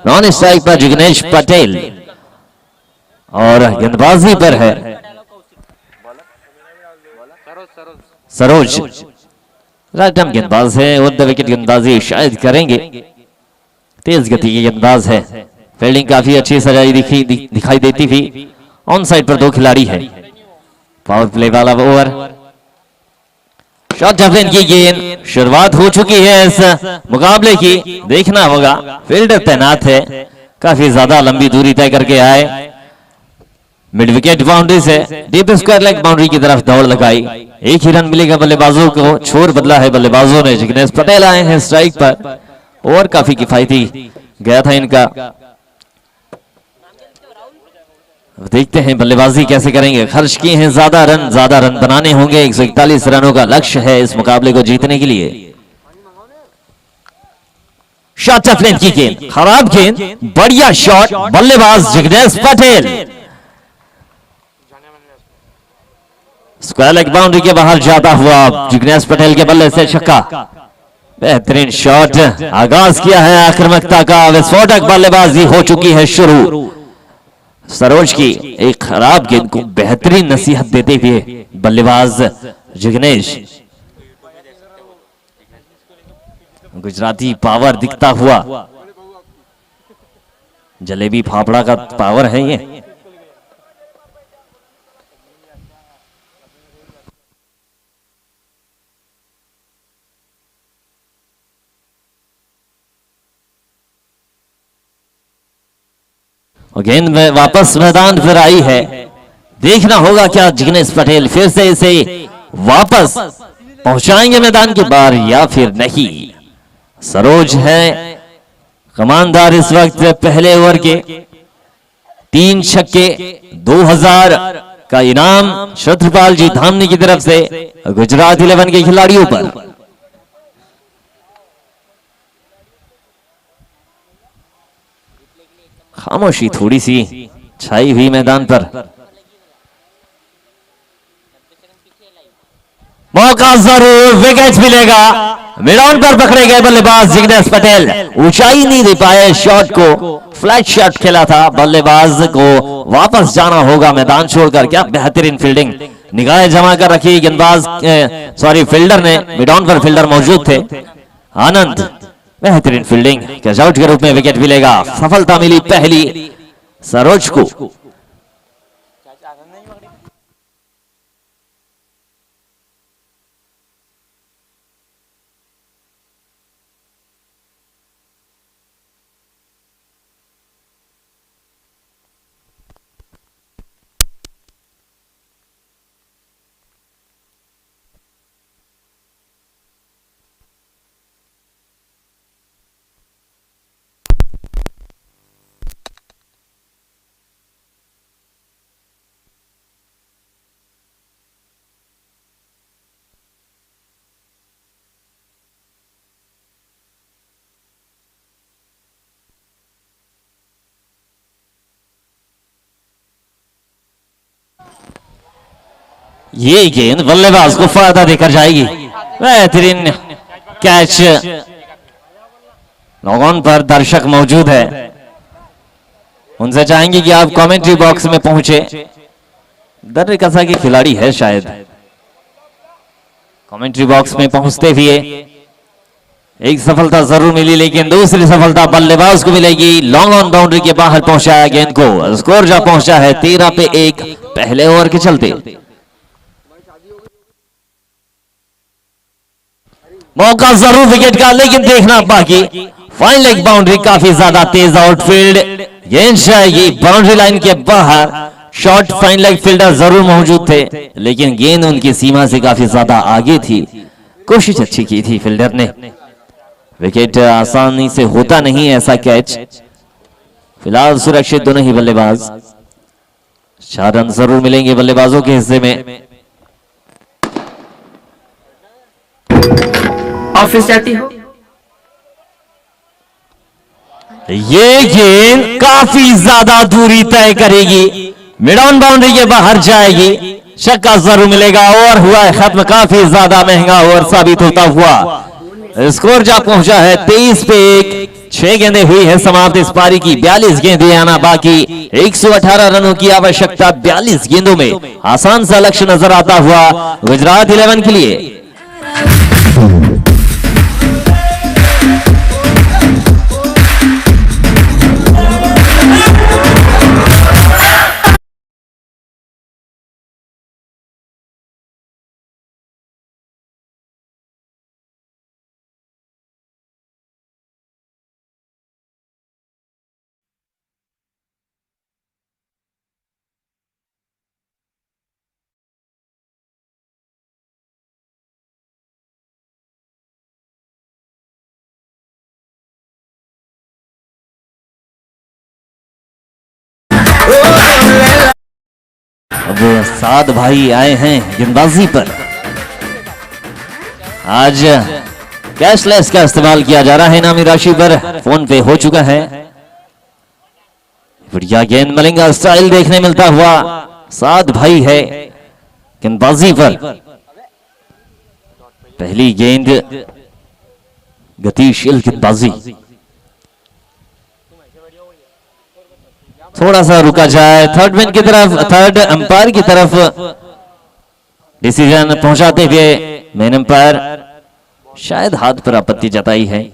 नॉन स्ट्राइक पर जिग्नेश पटेल और गेंदबाजी पर है सरोज। राइट आर्म गेंदबाज है, ओवर द विकेट गेंदबाजी शायद करेंगे। तेज गति की गेंदबाज है। फील्डिंग काफी अच्छी सजाई दिखाई देती थी। ऑन साइड पर दो खिलाड़ी है। पावर प्ले वाला ओवर, शॉट जफलिन की गेंद। शुरुआत हो चुकी है इस मुकाबले की, देखना होगा। फील्डर तैनात है, काफी ज्यादा लंबी दूरी तय करके आए। मिड विकेट बाउंड्री से डीप स्क्वायर लेग बाउंड्री की तरफ दौड़ लगाई। एक ही रन मिलेगा बल्लेबाजों को, छोर बदला है बल्लेबाजों ने। जिग्नेश पटेल आए हैं स्ट्राइक पर। ओवर काफी किफायती गया था इनका। देखते हैं बल्लेबाजी कैसे करेंगे। खर्च किए हैं ज्यादा रन बनाने होंगे। 141 रनों का लक्ष्य है इस मुकाबले को जीतने के लिए। शॉट ऑफ लेंथ की गेंद, खराब गेंद, बढ़िया शॉट। बल्लेबाज Jignesh Patel square leg boundary के बाहर जाता हुआ जिग्नेश पटेल के बल्ले से छक्का। बेहतरीन शॉट। आगाज किया है आक्रामकता का। विस्फोटक बल्लेबाजी हो चुकी है शुरू। सरोज की एक खराब गेंद को बेहतरीन नसीहत देते हुए बल्लेबाज जिग्नेश। गुजराती पावर दिखता हुआ, जलेबी फाफड़ा का पावर है ये। गेंद में वापस मैदान फिर आई है। देखना होगा क्या जिग्नेश पटेल फिर से इसे वापस पहुंचाएंगे मैदान के बाहर या फिर नहीं। सरोज है, कमानदार इस वक्त पहले ओवर के 3 छक्के 2000 का इनाम छत्रपाल जी धामनी की तरफ से गुजरात 11 के खिलाड़ियों पर। खामोशी थोड़ी सी छाई हुई मैदान पर। मौका जरूर, विकेट मिलेगा। मिडॉन पर पकड़े गए बल्लेबाज जिग्नेश पटेल ऊंचाई नहीं दे पाए शॉट को, फ्लैट शॉट खेला था। बल्लेबाज को वापस जाना होगा मैदान छोड़कर। क्या बेहतरीन फील्डिंग, निगाहें जमा कर रखी गेंदबाज सॉरी फील्डर ने। मिडॉन पर फील्डर मौजूद थे। आनंद, बेहतरीन फील्डिंग, कैच आउट के रूप में विकेट मिलेगा। सफलता मिली पहली सरोज को। ये गेंद बल्लेबाज को फायदा देकर जाएगी। बेहतरीन कैच। लॉन पर दर्शक मौजूद है, उनसे चाहेंगे कि आप कमेंट्री बॉक्स में पहुंचे। दर्रे कसा के खिलाड़ी है शायद। कमेंट्री बॉक्स में पहुंचते हुए एक सफलता जरूर मिली, लेकिन दूसरी सफलता बल्लेबाज को मिलेगी। लॉन्ग ऑन बाउंड्री के बाहर पहुंचाया गेंद को। स्कोर जा पहुंचा है 13 पे 1 पहले ओवर के चलते। मौका जरूर विकेट का, लेकिन देखना बाकी। फाइन लेग बाउंड्री काफी ज्यादा तेज आउटफील्ड, गेंद जाएगी बाउंड्री लाइन के बाहर। शॉर्ट फाइन लेग फील्डर जरूर मौजूद थे, लेकिन गेंद उनकी सीमा से काफी ज्यादा आगे थी। कोशिश अच्छी की थी फील्डर ने। विकेट आसानी से होता नहीं ऐसा कैच। फिलहाल सुरक्षित दोनों ही बल्लेबाज। 4 रन जरूर मिलेंगे बल्लेबाजों के हिस्से में। ऑफिस जाती हो? ये गेंद काफी ज्यादा दूरी तय करेगी, मिडॉन बाउंड्री के बाहर जाएगी। छक्का जरूर मिलेगा। ओवर हुआ है खत्म, काफी ज्यादा महंगा ओवर साबित होता हुआ। स्कोर जा पहुंचा है 23 पे 1। 6 गेंदें हुई है समाप्त इस पारी की। 42 गेंदें आना बाकी। 118 रनों की आवश्यकता 42 गेंदों में। आसान सा लक्ष्य नजर आता हुआ गुजरात 11 के लिए। अब 7 भाई आए हैं गेंदबाजी पर। आज कैशलेस का इस्तेमाल किया जा रहा है इनामी राशि पर। फोन पे हो चुका है। बढ़िया गेंद मलिंगा स्टाइल देखने मिलता हुआ। 7 भाई है गेंदबाजी पर। पहली गेंद गतिशील गेंदबाजी। थोड़ा सा रुका जाए, थर्ड मैन की तरफ, थर्ड अंपायर की तरफ डिसीजन पहुंचाते हुए मेन अंपायर शायद हाथ पर आपत्ति जताई है।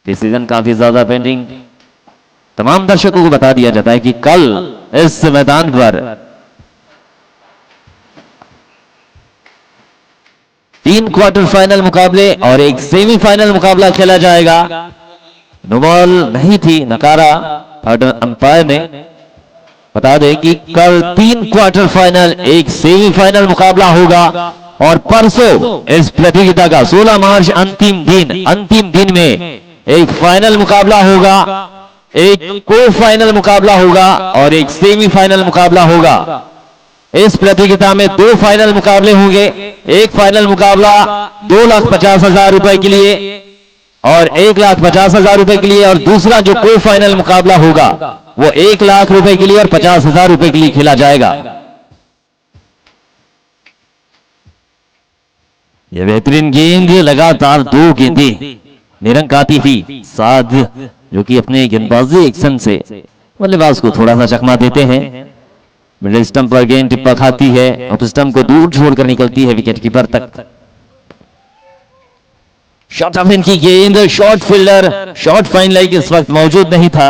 डिसीजन काफी ज्यादा पेंडिंग। तमाम दर्शकों को बता दिया जाता है कि कल इस मैदान पर 3 क्वार्टर फाइनल मुकाबले और एक सेमीफाइनल मुकाबला खेला जाएगा। नो बॉल नहीं थी, नकारा अंपायर ने। बता दें कि कल 3 क्वार्टर फाइनल, एक सेमीफाइनल मुकाबला होगा और परसों इस प्रतियोगिता का 16 मार्च अंतिम दिन में एक फाइनल मुकाबला होगा, एक को फाइनल मुकाबला होगा और एक सेमीफाइनल मुकाबला होगा। इस प्रतियोगिता में 2 फाइनल मुकाबले होंगे। एक फाइनल मुकाबला 2,50,000 रुपए के लिए और 1,50,000 रुपए के लिए, और दूसरा जो को फाइनल मुकाबला होगा वो 1,00,000 रुपए के लिए और 50,000 रुपए के लिए खेला जाएगा। यह बेहतरीन गेंद, लगातार 2 गेंदें निरंक आती थी। साध जो कि अपने गेंदबाजी एक्शन से बल्लेबाज को थोड़ा सा चकमा देते हैं। मिडिल स्टंप पर गेंद टिप्पा खाती है, ऑफ स्टंप को दूर छोड़कर निकलती है विकेट कीपर तक। शॉर्ट ऑफ की गेंद, short fielder, short fine line इस वक्त मौजूद नहीं था,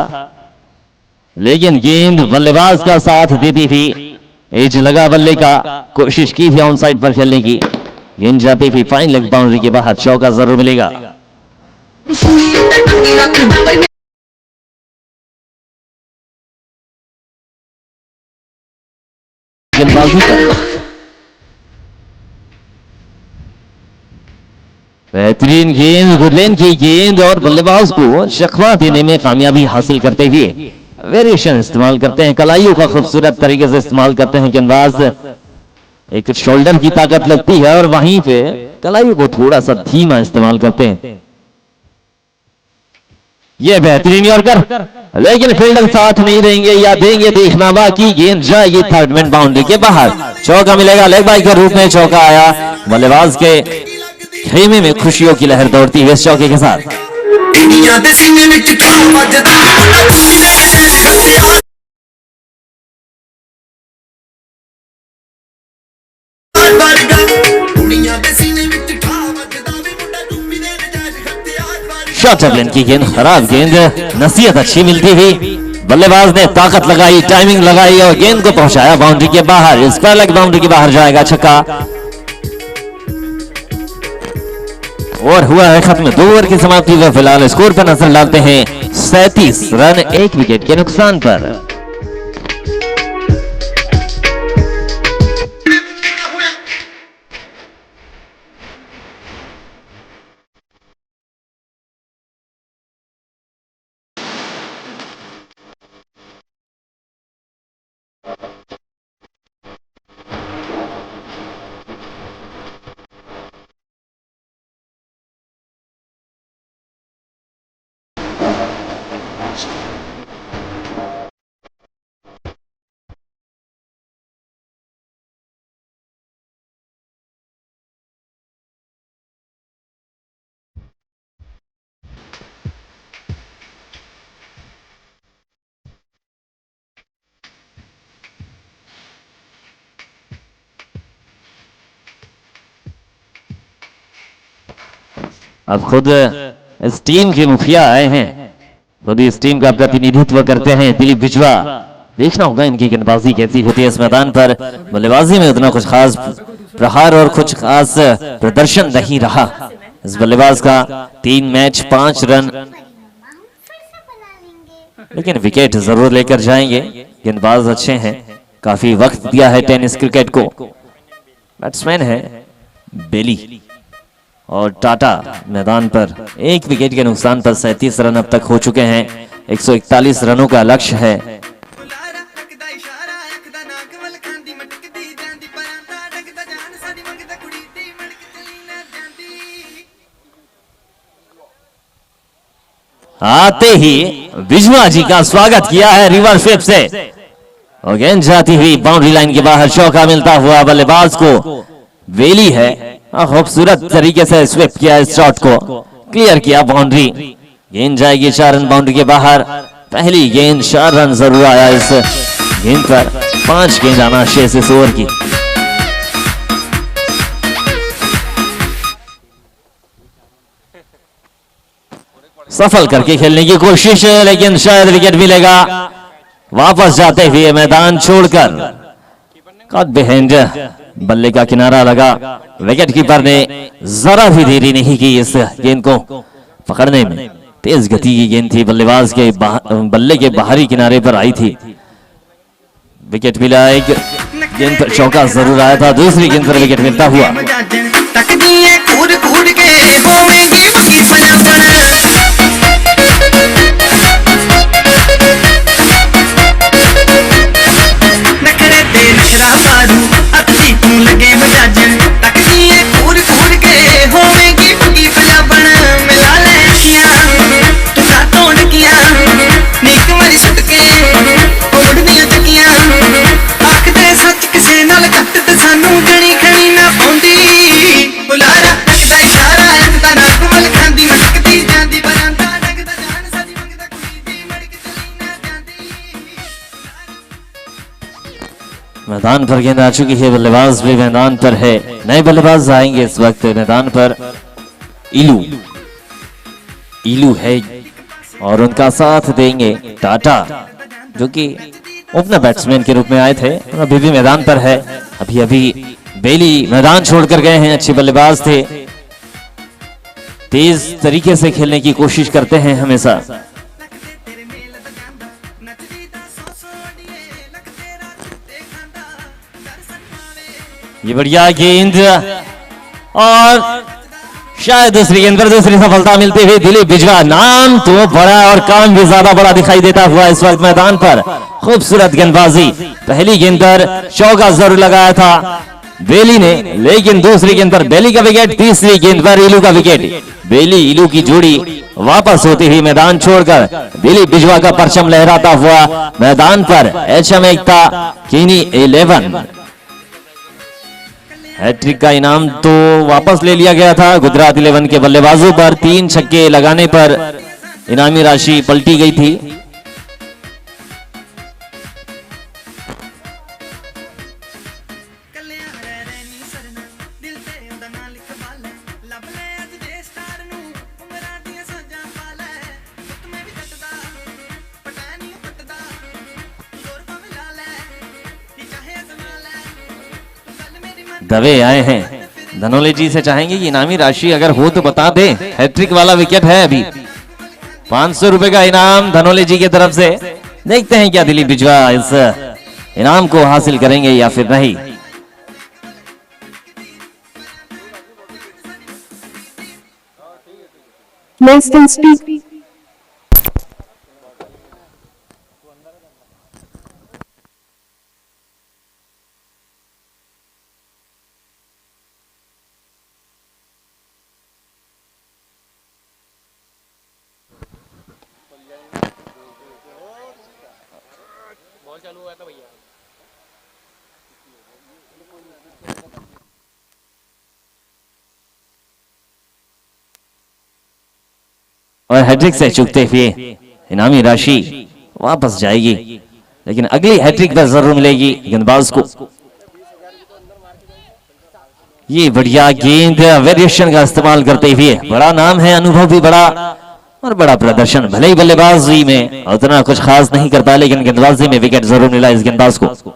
लेकिन गेंद बल्लेबाज का साथ देती थी। एज लगा बल्ले का, कोशिश की थी ऑन साइड पर खेलने की, गेंद जाती थी फाइन लेग बाउंड्री के बाहर। चौका जरूर मिलेगा। गेंदबाजी बेहतरीन गेंद, गुडलैंड की गेंद, और बल्लेबाज को शख्वा देने में कामयाबी हासिल करते हुए वेरिएशन इस्तेमाल करते हैं, कलाइयों का खूबसूरत तरीके से इस्तेमाल करते हैं गेंदबाज। एक शोल्डर की ताकत लगती है और वहीं पे कलाइयों को थोड़ा सा धीमा इस्तेमाल करते हैं। यह बेहतरीन यॉर्कर, लेकिन फील्डर साथ नहीं देंगे या देंगे देखना बाकी। गेंद जाएगी थर्ड मैन बाउंड्री के बाहर। चौका मिलेगा, लेग बाई के रूप में चौका आया। बल्लेबाज के खेमे में खुशियों की लहर दौड़ती है इस चौके के साथ। शॉर्ट ऑफ लेन की गेंद, खराब गेंद, नसीहत अच्छी मिलती हुई बल्लेबाज ने ताकत लगाई, टाइमिंग लगाई और गेंद को पहुंचाया बाउंड्री के बाहर। स्क्वायर लेग बाउंड्री के बाहर जाएगा छक्का। और हुआ है खत्म 2 ओवर की समाप्ति में। फिलहाल स्कोर पर नजर डालते हैं। 37 रन 1 विकेट के नुकसान पर। अब खुद इस टीम के मुखिया आए हैं, खुद इस टीम का प्रतिनिधित्व करते हैं दिलीप बिजवा। देखना होगा इनकी गेंदबाजी कैसी होती है इस मैदान पर। बल्लेबाजी में उतना कुछ खास प्रहार और कुछ खास प्रदर्शन नहीं रहा इस बल्लेबाज का। 3 मैच 5 रन, लेकिन विकेट जरूर लेकर जाएंगे। गेंदबाज अच्छे हैं, काफी वक्त दिया है टेनिस क्रिकेट को। बैट्समैन है बेली और टाटा मैदान पर 1 विकेट के नुकसान पर 37 रन अब तक हो चुके हैं। 141 रनों का लक्ष्य है। आते ही बिजवा जी का स्वागत किया है रिवर्स स्वीप से और गेंद जाती हुई बाउंड्री लाइन के बाहर। चौका मिलता हुआ बल्लेबाज को वेली है, खूबसूरत तरीके से स्वीप किया इस शॉट को, क्लियर किया बाउंड्री। गेंद जाएगी 4 रन बाउंड्री के बाहर। पहली गेंद 4 रन जरूर आया इस गेंद पर। 5 गेंद आना शेष इस ओवर की। सफल करके खेलने की कोशिश है, लेकिन शायद विकेट मिलेगा। वापस जाते हुए मैदान छोड़कर कट बिहाइंड, बल्ले का किनारा लगा। विकेट कीपर ने जरा भी देरी नहीं की इस गेंद को पकड़ने में। तेज गति की गेंद थी, बल्लेबाज के बल्ले के बाहरी किनारे पर आई थी। विकेट मिला, एक गेंद पर चौका जरूर आया था, दूसरी गेंद पर विकेट मिलता हुआ। मैदान पर गेंद आ चुकी है, बल्लेबाज भी मैदान पर है। नए बल्लेबाज आएंगे इस वक्त मैदान पर। इलू है और उनका साथ देंगे टाटा, जो कि ओपनर बैट्समैन के रूप में आए थे, अभी भी मैदान पर है। अभी अभी बेली मैदान छोड़कर गए हैं, अच्छे बल्लेबाज थे, तेज तरीके से खेलने की कोशिश करते हैं हमेशा। ये बढ़िया गेंद और शायद दूसरी गेंद पर दूसरी सफलता मिलती हुई दिलीप बिजवा। नाम तो बड़ा और काम भी ज्यादा बड़ा दिखाई देता हुआ इस वक्त मैदान पर। खूबसूरत गेंदबाजी, पहली गेंद पर चौका जरूर लगाया था बेली ने, लेकिन दूसरी गेंद पर बेली का विकेट, तीसरी गेंद पर इलू का विकेट। बेली इलू की जोड़ी वापस होती हुई मैदान छोड़कर दिलीप बिजवा का परचम लहराता हुआ मैदान पर। HM एकता किनी 11। हैट्रिक का इनाम तो वापस ले लिया गया था गुजरात 11 के बल्लेबाजों पर। 3 छक्के लगाने पर इनामी राशि पलटी गई थी। दवे आए हैं, धनोले जी से चाहेंगे कि इनामी राशि अगर हो तो बता दें। हैट्रिक वाला विकेट है अभी। 500 रुपए का इनाम धनोले जी की तरफ से। देखते हैं क्या दिलीप बिजवा इस इनाम को हासिल करेंगे या फिर नहीं। Less than speak. और हैट्रिक से चूकते हुए इनामी राशि वापस जाएगी, लेकिन अगली हैट्रिक पर जरूर मिलेगी गेंदबाज को। ये बढ़िया गेंद, वेरिएशन का इस्तेमाल करते हुए। बड़ा नाम है, अनुभव भी बड़ा और बड़ा प्रदर्शन। भले ही बल्लेबाजी में उतना कुछ खास नहीं कर पाया, लेकिन गेंदबाजी में विकेट जरूर मिला इस गेंदबाज को।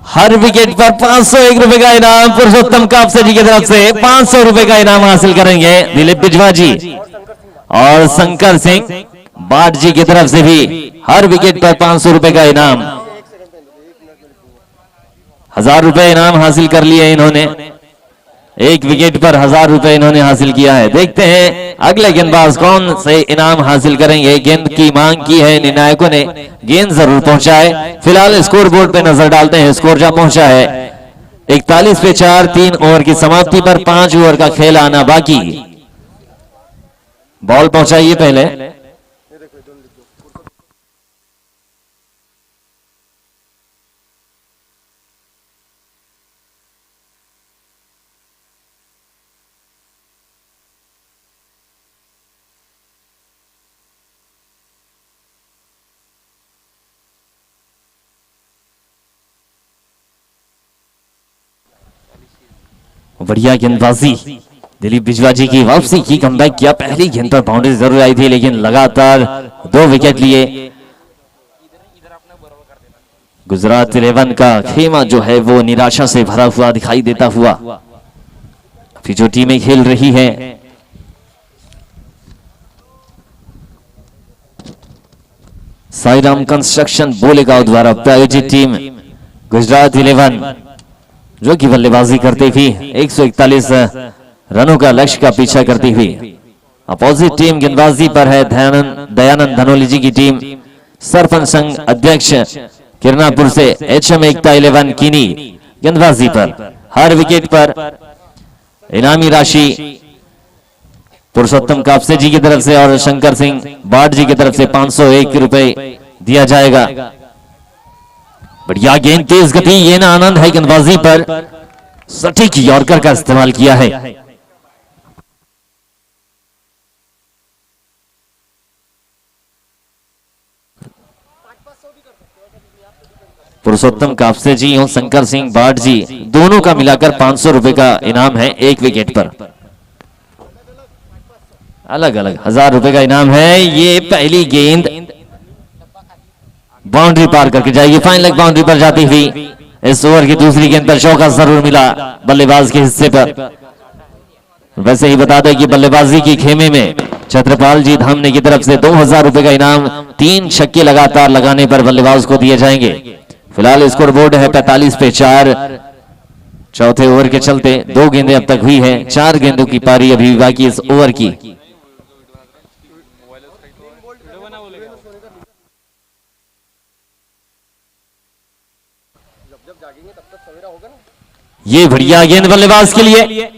हर विकेट पर 501 रुपए का इनाम पुरुषोत्तम कापसे जी की तरफ से। 500 रुपए का इनाम हासिल करेंगे दिलीप बिजवा जी और शंकर सिंह बाट जी की तरफ से भी हर विकेट पर 500 रुपए का इनाम। 1000 रुपए इनाम हासिल कर लिए इन्होंने। एक विकेट पर 1000 रुपए इन्होंने हासिल किया है। देखते हैं अगले गेंदबाज कौन से इनाम हासिल करेंगे। गेंद की मांग की है निर्णायकों ने, गेंद जरूर पहुंचाए। फिलहाल स्कोर बोर्ड पे नजर डालते हैं। स्कोर जा पहुंचा है 41 पे 4। 3 ओवर की समाप्ति पर 5 ओवर का खेल आना बाकी। बॉल पहुंचाइए पहले। बढ़िया गेंदबाजी, दिलीप बिजवा जी की वापसी की, कमबैक किया। पहली गेंद पर बाउंड्री जरूर आई थी लेकिन लगातार 2 विकेट लिए। गुजरात 11 का खेमा जो है वो निराशा से भरा हुआ दिखाई देता हुआ। अभी जो टीमें खेल रही है, साईराम कंस्ट्रक्शन बोलेगांव द्वारा प्रायोजित टीम गुजरात 11 जो कि बल्लेबाजी करती हुई 141 रनों का लक्ष्य का पीछा करती हुई। अपोजिट टीम गेंदबाजी पर है दयानंद धनोली जी की टीम। सरपंच संघ अध्यक्ष किरनापुर से HM एकता 11 कीनी गेंदबाजी पर। हर विकेट पर इनामी राशि पुरुषोत्तम कापसे जी की तरफ से और शंकर सिंह बाट जी की तरफ से 501 रुपए दिया जाएगा। बढ़िया गेंद, तेज गति, ये ना आनंद है गेंदबाजी पर। सटीक यॉर्कर का इस्तेमाल किया है। पुरुषोत्तम कापसे जी और शंकर सिंह बाट जी दोनों का मिलाकर 500 रुपए का इनाम है एक विकेट पर। अलग अलग 1000 रुपए का इनाम है। ये पहली गेंद बाउंड्री पार करके जाएगी, फाइन लेग बाउंड्री पर जाती हुई। इस ओवर की दूसरी गेंद पर चौका जरूर मिला बल्लेबाज के हिस्से पर। वैसे ही बता दें कि बल्लेबाजी की खेमे में छत्रपाल जी धामने की तरफ से 2000 रुपए का इनाम 3 छक्के लगातार लगाने पर बल्लेबाज को दिए जाएंगे। फिलहाल स्कोर बोर्ड है 45 पे 4। चौथे ओवर के चलते 2 गेंदें अब तक हुई है, 4 गेंदों की पारी अभी बाकी इस ओवर की। ये बढ़िया गेंद बल्लेबाज के लिए,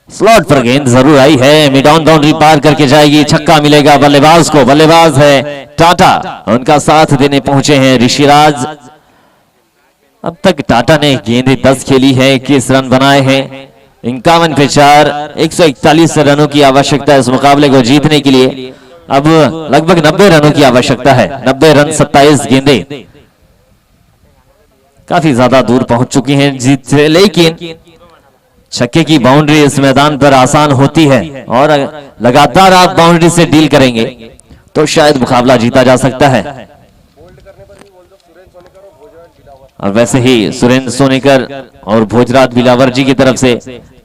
स्लॉट पर गेंद जरूर आई है, मिड ऑन बाउंड्री पार करके जाएगी, छक्का मिलेगा बल्लेबाज को। बल्लेबाज है टाटा, उनका साथ देने पहुंचे हैं ऋषिराज। अब तक टाटा ने गेंदें 10 खेली है, 21 रन बनाए हैं। 51 पे 4, 141 रनों की आवश्यकता है इस मुकाबले को जीतने के लिए। अब लगभग 90 रनों की आवश्यकता है। 90 रन 27 गेंदें काफी ज्यादा दूर पहुंच चुकी हैं जीत से, लेकिन छक्के की बाउंड्री इस मैदान पर आसान होती है और लगातार आप बाउंड्री से डील करेंगे तो शायद मुकाबला जीता जा सकता है। और वैसे ही सुरेंद्र सोनेकर और भोजराज बिलावर जी की तरफ से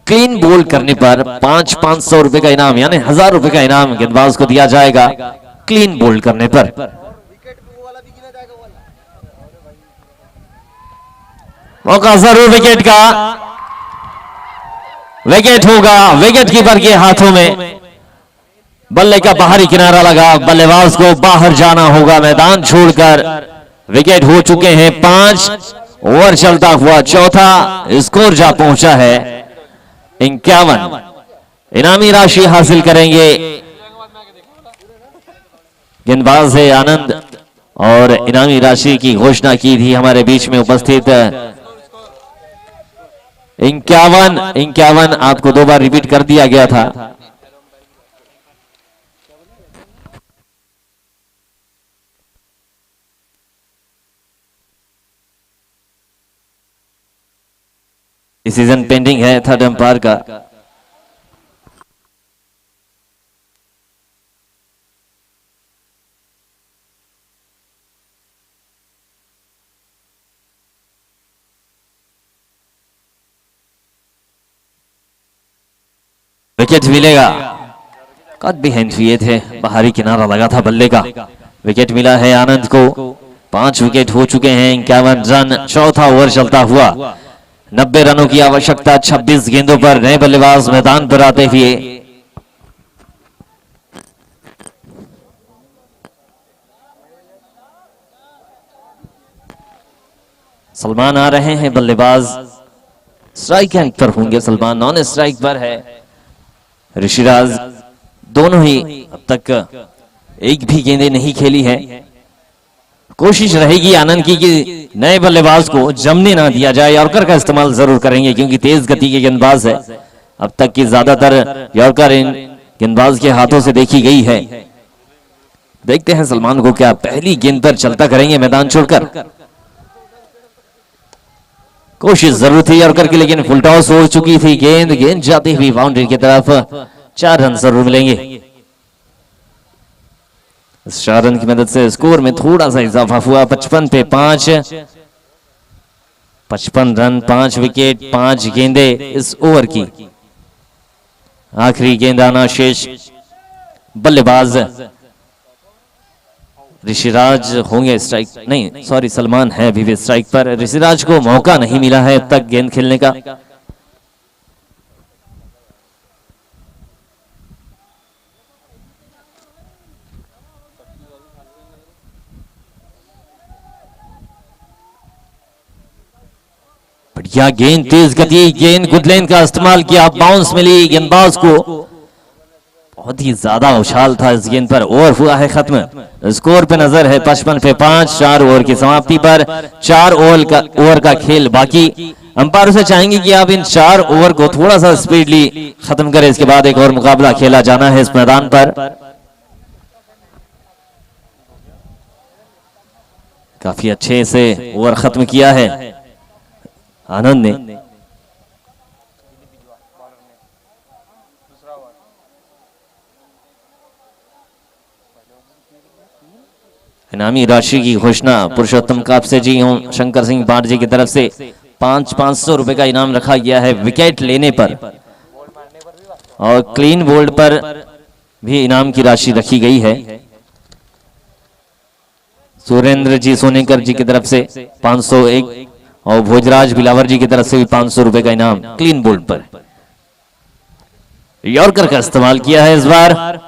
क्लीन बोल्ड करने पर 500 रुपए का इनाम यानी 1000 रुपए का इनाम गेंदबाज को दिया जाएगा क्लीन बोल्ड करने पर। मौका जरूर विकेट का, विकेट होगा विकेट कीपर के हाथों में। बल्ले का बाहरी किनारा लगा, बल्लेबाज को बाहर जाना होगा मैदान छोड़कर। विकेट हो चुके हैं 5। ओवर चलता हुआ चौथा, स्कोर जा पहुंचा है 51। इनामी राशि हासिल करेंगे गेंदबाज है आनंद और इनामी राशि की घोषणा की थी हमारे बीच में उपस्थित 51 आपको 2 बार रिपीट कर दिया गया था। डिसीजन पेंडिंग है थर्ड अंपायर का। विकेट मिलेगा, कद भी हैंड किए थे, बाहरी किनारा लगा था बल्ले का। विकेट मिला है आनंद को। 5 विकेट हो चुके हैं, 51 रन। चौथा ओवर चलता हुआ, 90 रनों की आवश्यकता 26 गेंदों पर। नए बल्लेबाज मैदान पर आते हुए सलमान आ रहे हैं। बल्लेबाज स्ट्राइक एंड पर होंगे सलमान, नॉन स्ट्राइक पर है ऋषिराज। दोनों ही अब तक एक भी गेंदें नहीं खेली है। कोशिश रहेगी आनंद की कि नए बल्लेबाज को जमने ना दिया जाए। यॉर्कर का इस्तेमाल जरूर करेंगे क्योंकि तेज गति के गेंदबाज है। अब तक की ज्यादातर यॉर्कर इन गेंदबाज के हाथों से देखी गई है। देखते हैं सलमान को क्या पहली गेंद पर चलता करेंगे मैदान छोड़कर। कोशिश जरूर थी यॉर्कर की, लेकिन फुल टॉस हो चुकी थी। गेंद जाती हुई बाउंड्री की तरफ। 4 रन जरूर मिलेंगे। इस 4 रन की मदद से स्कोर में थोड़ा सा इजाफा हुआ। 55 पे 5, 55 रन, 5 विकेट, 5 गेंदे इस ओवर की। आखिरी गेंद आना शेष। बल्लेबाज ऋषिराज होंगे स्ट्राइक, नहीं सॉरी सलमान है अभी भी स्ट्राइक पर। ऋषिराज को मौका नहीं मिला है अब तक गेंद खेलने का। बढ़िया गेंद, तेज गति गेंद, गुडलैंड का इस्तेमाल किया, बाउंस मिली गेंदबाज को। बहुत ही ज्यादा उछाल था इस गेंद पर। ओवर हुआ है खत्म। स्कोर पे नजर है 55 पे 5। 4 ओवर की समाप्ति पर 4 ओवर का खेल बाकी। अंपायर से चाहेंगे कि आप इन 4 ओवर को थोड़ा सा स्पीडली खत्म करें। इसके बाद एक और मुकाबला खेला जाना है इस मैदान पर। काफी अच्छे से ओवर खत्म किया है आनंद ने। इनामी राशि की घोषणा पुरुषोत्तम कापसे जी एवं शंकर सिंह बाट जी की तरफ से 500 रुपए का इनाम रखा गया है विकेट लेने पर, और क्लीन बोल्ड पर भी इनाम की राशि रखी गई है। सुरेंद्र जी सोनेकर जी की तरफ से 501 और भोजराज बिलावर जी की तरफ से भी 500 रुपए का इनाम क्लीन बोल्ड पर। यॉर्कर का इस्तेमाल किया है इस बार।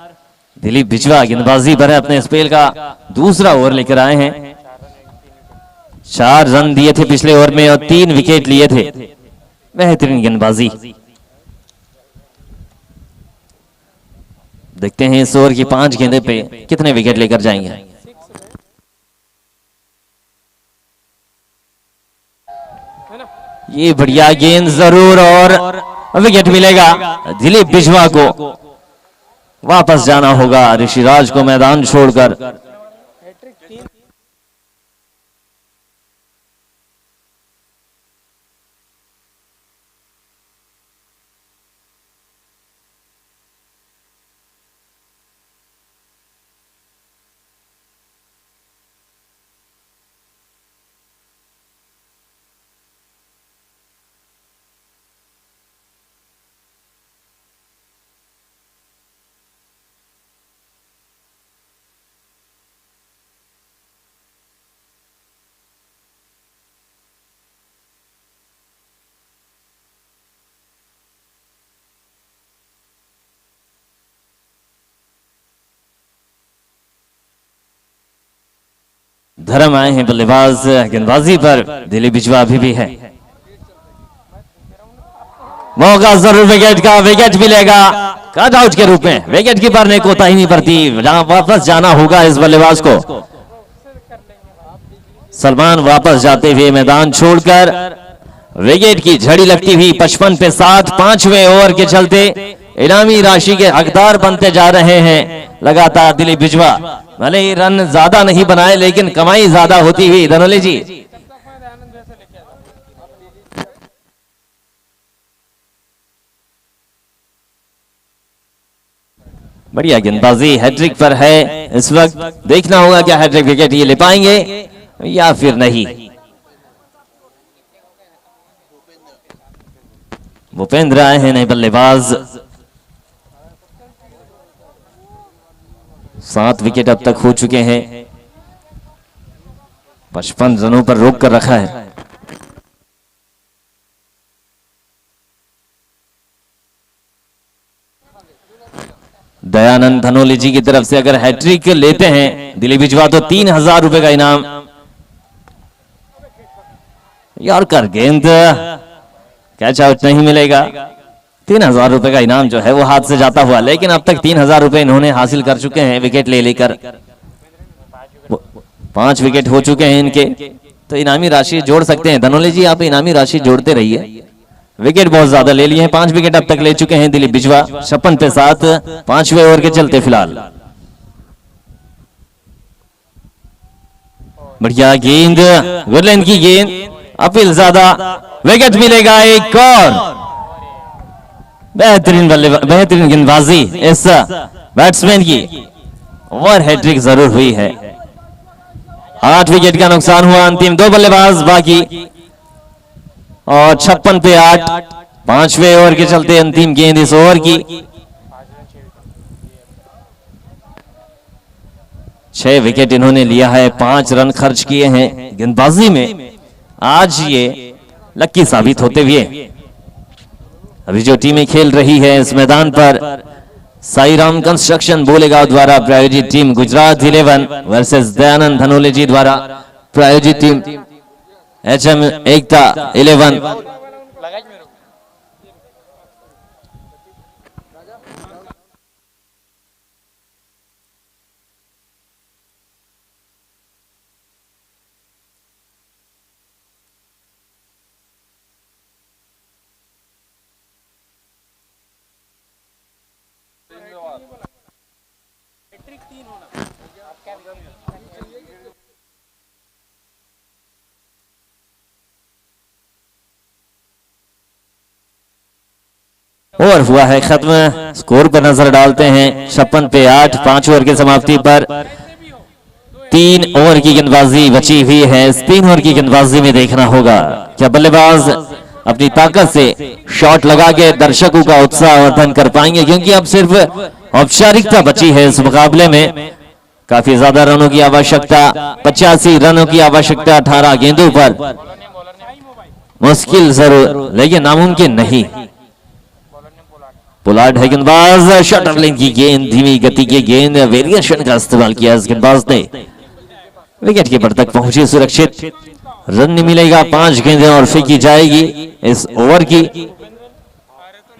दिलीप बिजवा गेंदबाजी पर है, अपने स्पेल का दूसरा ओवर लेकर आए हैं। 4 रन दिए थे पिछले ओवर में और 3 विकेट लिए थे। बेहतरीन गेंदबाजी। देखते हैं इस ओवर की 5 गेंदे पे कितने विकेट लेकर जाएंगे। ये बढ़िया गेंद जरूर और विकेट मिलेगा। दिलीप बिजवा को वापस जाना होगा, ऋषिराज को मैदान छोड़कर। धर्म आए हैं बल्लेबाज। गेंदबाजी पर दिलीप बिजवा अभी भी है। मौका जरूर विकेट का, विकेट मिलेगा कट आउट के रूप में। विकेट कीपर ने कोताही नहीं बरती, वापस जाना होगा इस बल्लेबाज को। सलमान वापस जाते हुए मैदान छोड़कर। विकेट की झड़ी लगती हुई 55 पे 7। 5वें ओवर के चलते इनामी राशि के हकदार बनते जा रहे हैं लगातार दिलीप बिजवा। भले ही रन ज्यादा नहीं बनाए लेकिन कमाई ज्यादा होती हुई। धनोली जी बढ़िया गेंदबाजी, हैट्रिक पर है इस वक्त। देखना होगा क्या हैट्रिक विकेट ये ले पाएंगे या फिर नहीं। भूपेंद्र आए हैं नए बल्लेबाज। 7 विकेट अब तक हो चुके हैं। 55 रनों पर रोक कर रखा है। दयानंद धनोली जी की तरफ से अगर हैट्रिक लेते हैं दिलीप बिजवा तो 3000 रुपए का इनाम। यॉर्कर गेंद, कैच आउट नहीं मिलेगा। 3000 रुपए का इनाम जो है वो हाथ से जाता हुआ, लेकिन अब तक 3000 रुपए इन्होंने हासिल कर चुके हैं विकेट ले लेकर। 5 विकेट हो चुके हैं इनके, तो इनामी राशि जोड़ सकते हैं। धनोली जी आप इनामी राशि जोड़ते रहिए। विकेट बहुत ज्यादा ले लिए हैं। 5 विकेट अब तक ले चुके हैं दिलीप बिजवा। 56 पे 7। 5वें ओवर के चलते फिलहाल। बढ़िया गेंद, गुडलैंड की गेंद, अपील ज्यादा विकेट मिलेगा एक और। बेहतरीन गेंदबाजी इस बैट्समैन की, और हैट्रिक जरूर हुई है। 8 विकेट का नुकसान हुआ। अंतिम 2 बल्लेबाज बाकी और 56 पे 8। 5वें ओवर के चलते अंतिम गेंद इस ओवर की। 6 विकेट इन्होंने लिया है, 5 रन खर्च किए हैं गेंदबाजी में। आज ये लक्की साबित होते हुए अभी जो टीमें खेल रही है इस मैदान पर, साईराम कंस्ट्रक्शन बोलेगांव द्वारा प्रायोजित टीम गुजरात 11 वर्सेस दयानंद धनोले जी द्वारा प्रायोजित टीम HM एकता 11। ओवर हुआ है खत्म। स्कोर पर नजर डालते हैं। 56 पे 8। 5 ओवर की समाप्ति पर 3 ओवर की गेंदबाजी बची हुई है। इस 3 ओवर की गेंदबाजी में देखना होगा क्या बल्लेबाज अपनी ताकत से शॉट लगा के दर्शकों का उत्साह वर्धन कर पाएंगे, क्योंकि अब सिर्फ औपचारिकता बची है इस मुकाबले में। काफी ज्यादा रनों की आवश्यकता, 85 रनों की आवश्यकता 18 गेंदों पर। मुश्किल जरूर लेकिन नामुमकिन नहीं। पोलार्ड है गेंदबाज। शॉर्टर लेन की गेंद, धीमी गति की गेंद, वेरिएशन का इस्तेमाल किया इस गेंदबाज ने। विकेट कीपर तक पहुंची सुरक्षित। रन नहीं मिलेगा। 5 गेंदें और फेंकी जाएगी इस ओवर की।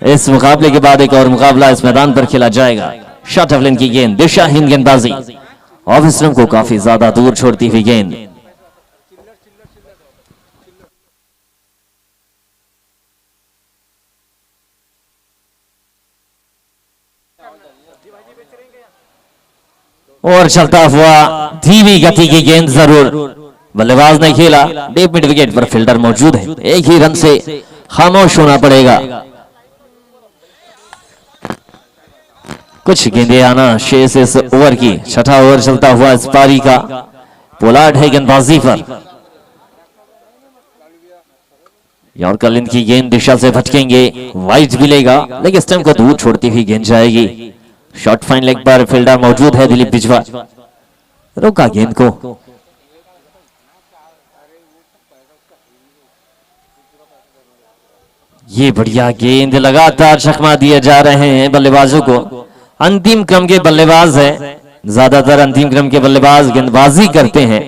इस मुकाबले के बाद एक और मुकाबला इस मैदान पर खेला जाएगा। शॉर्टर लेन की गेंद, दिशाहीन गेंदबाजी, ऑफ स्टंप को काफी ज्यादा दूर छोड़ती हुई गेंद। और चलता हुआ धीमी गति की गेंद जरूर बल्लेबाज ने खेला। डीप मिड विकेट पर फील्डर मौजूद है। एक ही रन से खामोश होना पड़ेगा। कुछ गेंदें आना शेष इस ओवर की। 6ठा ओवर चलता हुआ इस पारी का। पोलार्ड है गेंदबाजी पर। यॉर्कर लेंथ की गेंद दिशा से भटकेंगे। वाइड मिलेगा लेकिन स्टंप को दूर छोड़ती हुई गेंद जाएगी। शॉर्ट फाइन लेग पर फील्डर मौजूद है दिलीप बिजवा। रोका गेंद को। ये बढ़िया गेंद, लगातार चकमा दिए जा रहे हैं बल्लेबाजों को। अंतिम क्रम के बल्लेबाज है, ज्यादातर अंतिम क्रम के बल्लेबाज गेंदबाजी करते हैं।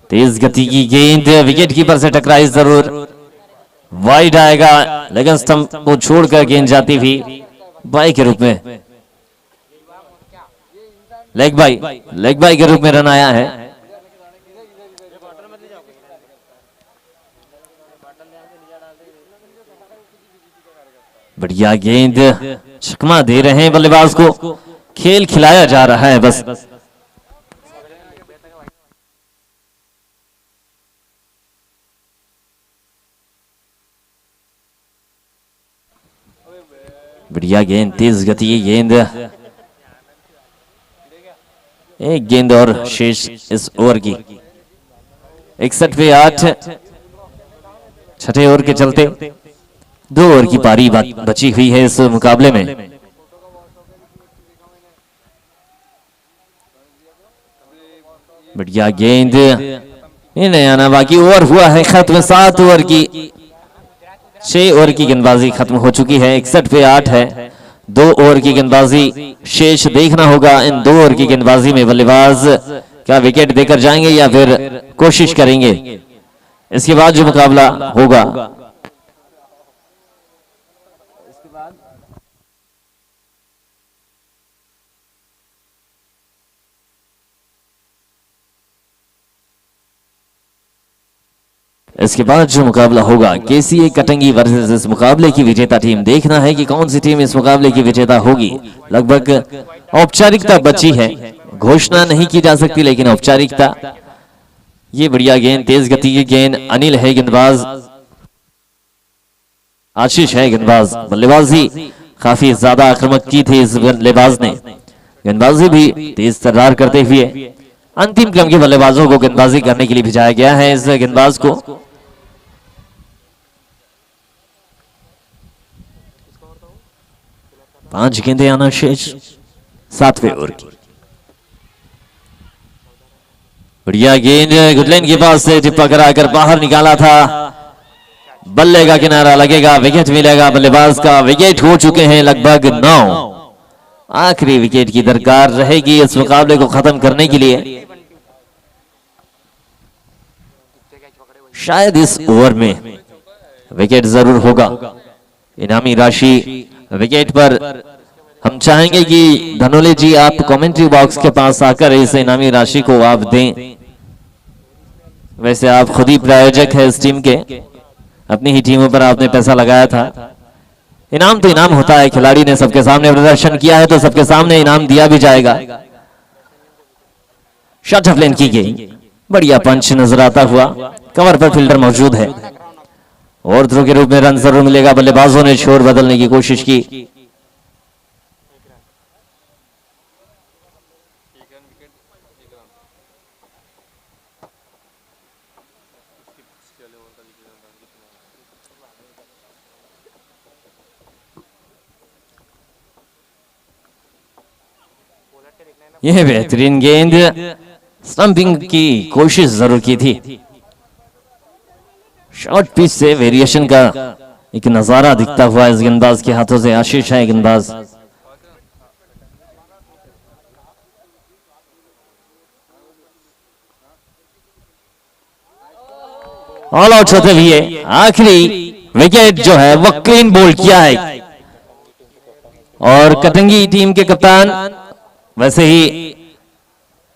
तेज गति की गेंद विकेट कीपर से टकराई जरूर। वाइड आएगा लेकिन स्टंप को छोड़कर गेंद जाती हुई बाई के रूप में, लेग बाई के रूप में रन आया है। बढ़िया गेंद, चकमा दे रहे हैं बल्लेबाज को। खेल खिलाया जा रहा है बस। बढ़िया गेंद, तेज गति की गेंद। एक गेंद और शेष इस ओवर की। 61 पे 8। 6ठे ओवर के चलते 2 ओवर की पारी बची हुई है इस मुकाबले में। बढ़िया गेंद, नहीं आना बाकी। ओवर हुआ है खत्म। 7 ओवर की 6 ओवर की गेंदबाजी खत्म हो चुकी है। 61 पे 8 है। 2 ओवर की गेंदबाजी शेष। देखना होगा इन 2 ओवर की गेंदबाजी में बल्लेबाज क्या विकेट देकर जाएंगे या फिर कोशिश करेंगे। इसके बाद जो मुकाबला होगा केसीए कटंगी वर्सेस इस मुकाबले की विजेता टीम। देखना है कि कौन सी टीम इस मुकाबले की विजेता होगी। लगभग औपचारिकता बची है। घोषणा नहीं की जा सकती, लेकिन औपचारिकता। ये बढ़िया गेंद, तेज गति की गेंद। अनिल है गेंदबाज, आशीष है गेंदबाज। बल्लेबाजी काफी ज्यादा आक्रामक की थी इस बल्लेबाज ने, गेंदबाजी भी तेज तर्रार करते हुए। अंतिम क्रम के बल्लेबाजों को गेंदबाजी करने के लिए भेजा गया है इस गेंदबाज को। पांच गेंदें आना शेष 7वें ओवर की। बढ़िया गेंद, गुडलैंड के पास से टिप्पा कराकर बाहर निकाला था। बल्ले का किनारा लगेगा, विकेट मिलेगा बल्लेबाज का। विकेट हो चुके हैं लगभग 9। आखिरी विकेट की दरकार रहेगी इस मुकाबले को खत्म करने के लिए। शायद इस ओवर में विकेट जरूर होगा। इनामी राशि विकेट पर हम चाहेंगे कि धनोले जी आप कमेंट्री बॉक्स के पास आकर इस इनामी राशि को आप दें। वैसे आप खुद ही प्रायोजक है इस टीम के, अपनी ही टीमों पर आपने पैसा लगाया था। इनाम तो इनाम होता है, खिलाड़ी ने सबके सामने प्रदर्शन किया है तो सबके सामने इनाम दिया भी जाएगा। शॉट ऑफ लेन की गई, बढ़िया पंच नजर आता हुआ। कवर पर फील्डर मौजूद है और थ्रो के रूप में रन जरूर मिलेगा। बल्लेबाजों ने शोर बदलने की कोशिश की। यह बेहतरीन गेंद, स्टंपिंग की कोशिश जरूर की थी। शॉर्ट पिच से वेरिएशन का एक नजारा दिखता हुआ इस गेंदबाज के हाथों से। आशीष है गेंदबाज। ऑल आउट होते हुए आखिरी विकेट जो है वो क्लीन बोल्ड किया है। और कटंगी टीम के कप्तान, वैसे ही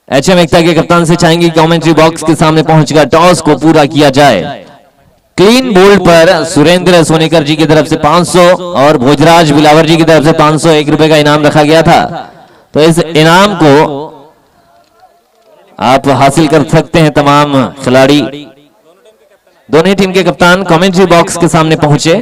एचएम एकता के कप्तान से चाहेंगे कमेंट्री बॉक्स के सामने पहुंचकर टॉस को पूरा किया जाए। क्लीन बोल्ड पर सुरेंद्र सोनेकर जी की तरफ से 500 और भोजराज बिलावर जी की तरफ से 501 रुपए का इनाम रखा गया था। तो इस इनाम को आप हासिल कर सकते हैं तमाम खिलाड़ी। दोनों टीम के कप्तान कमेंट्री बॉक्स के सामने पहुंचे।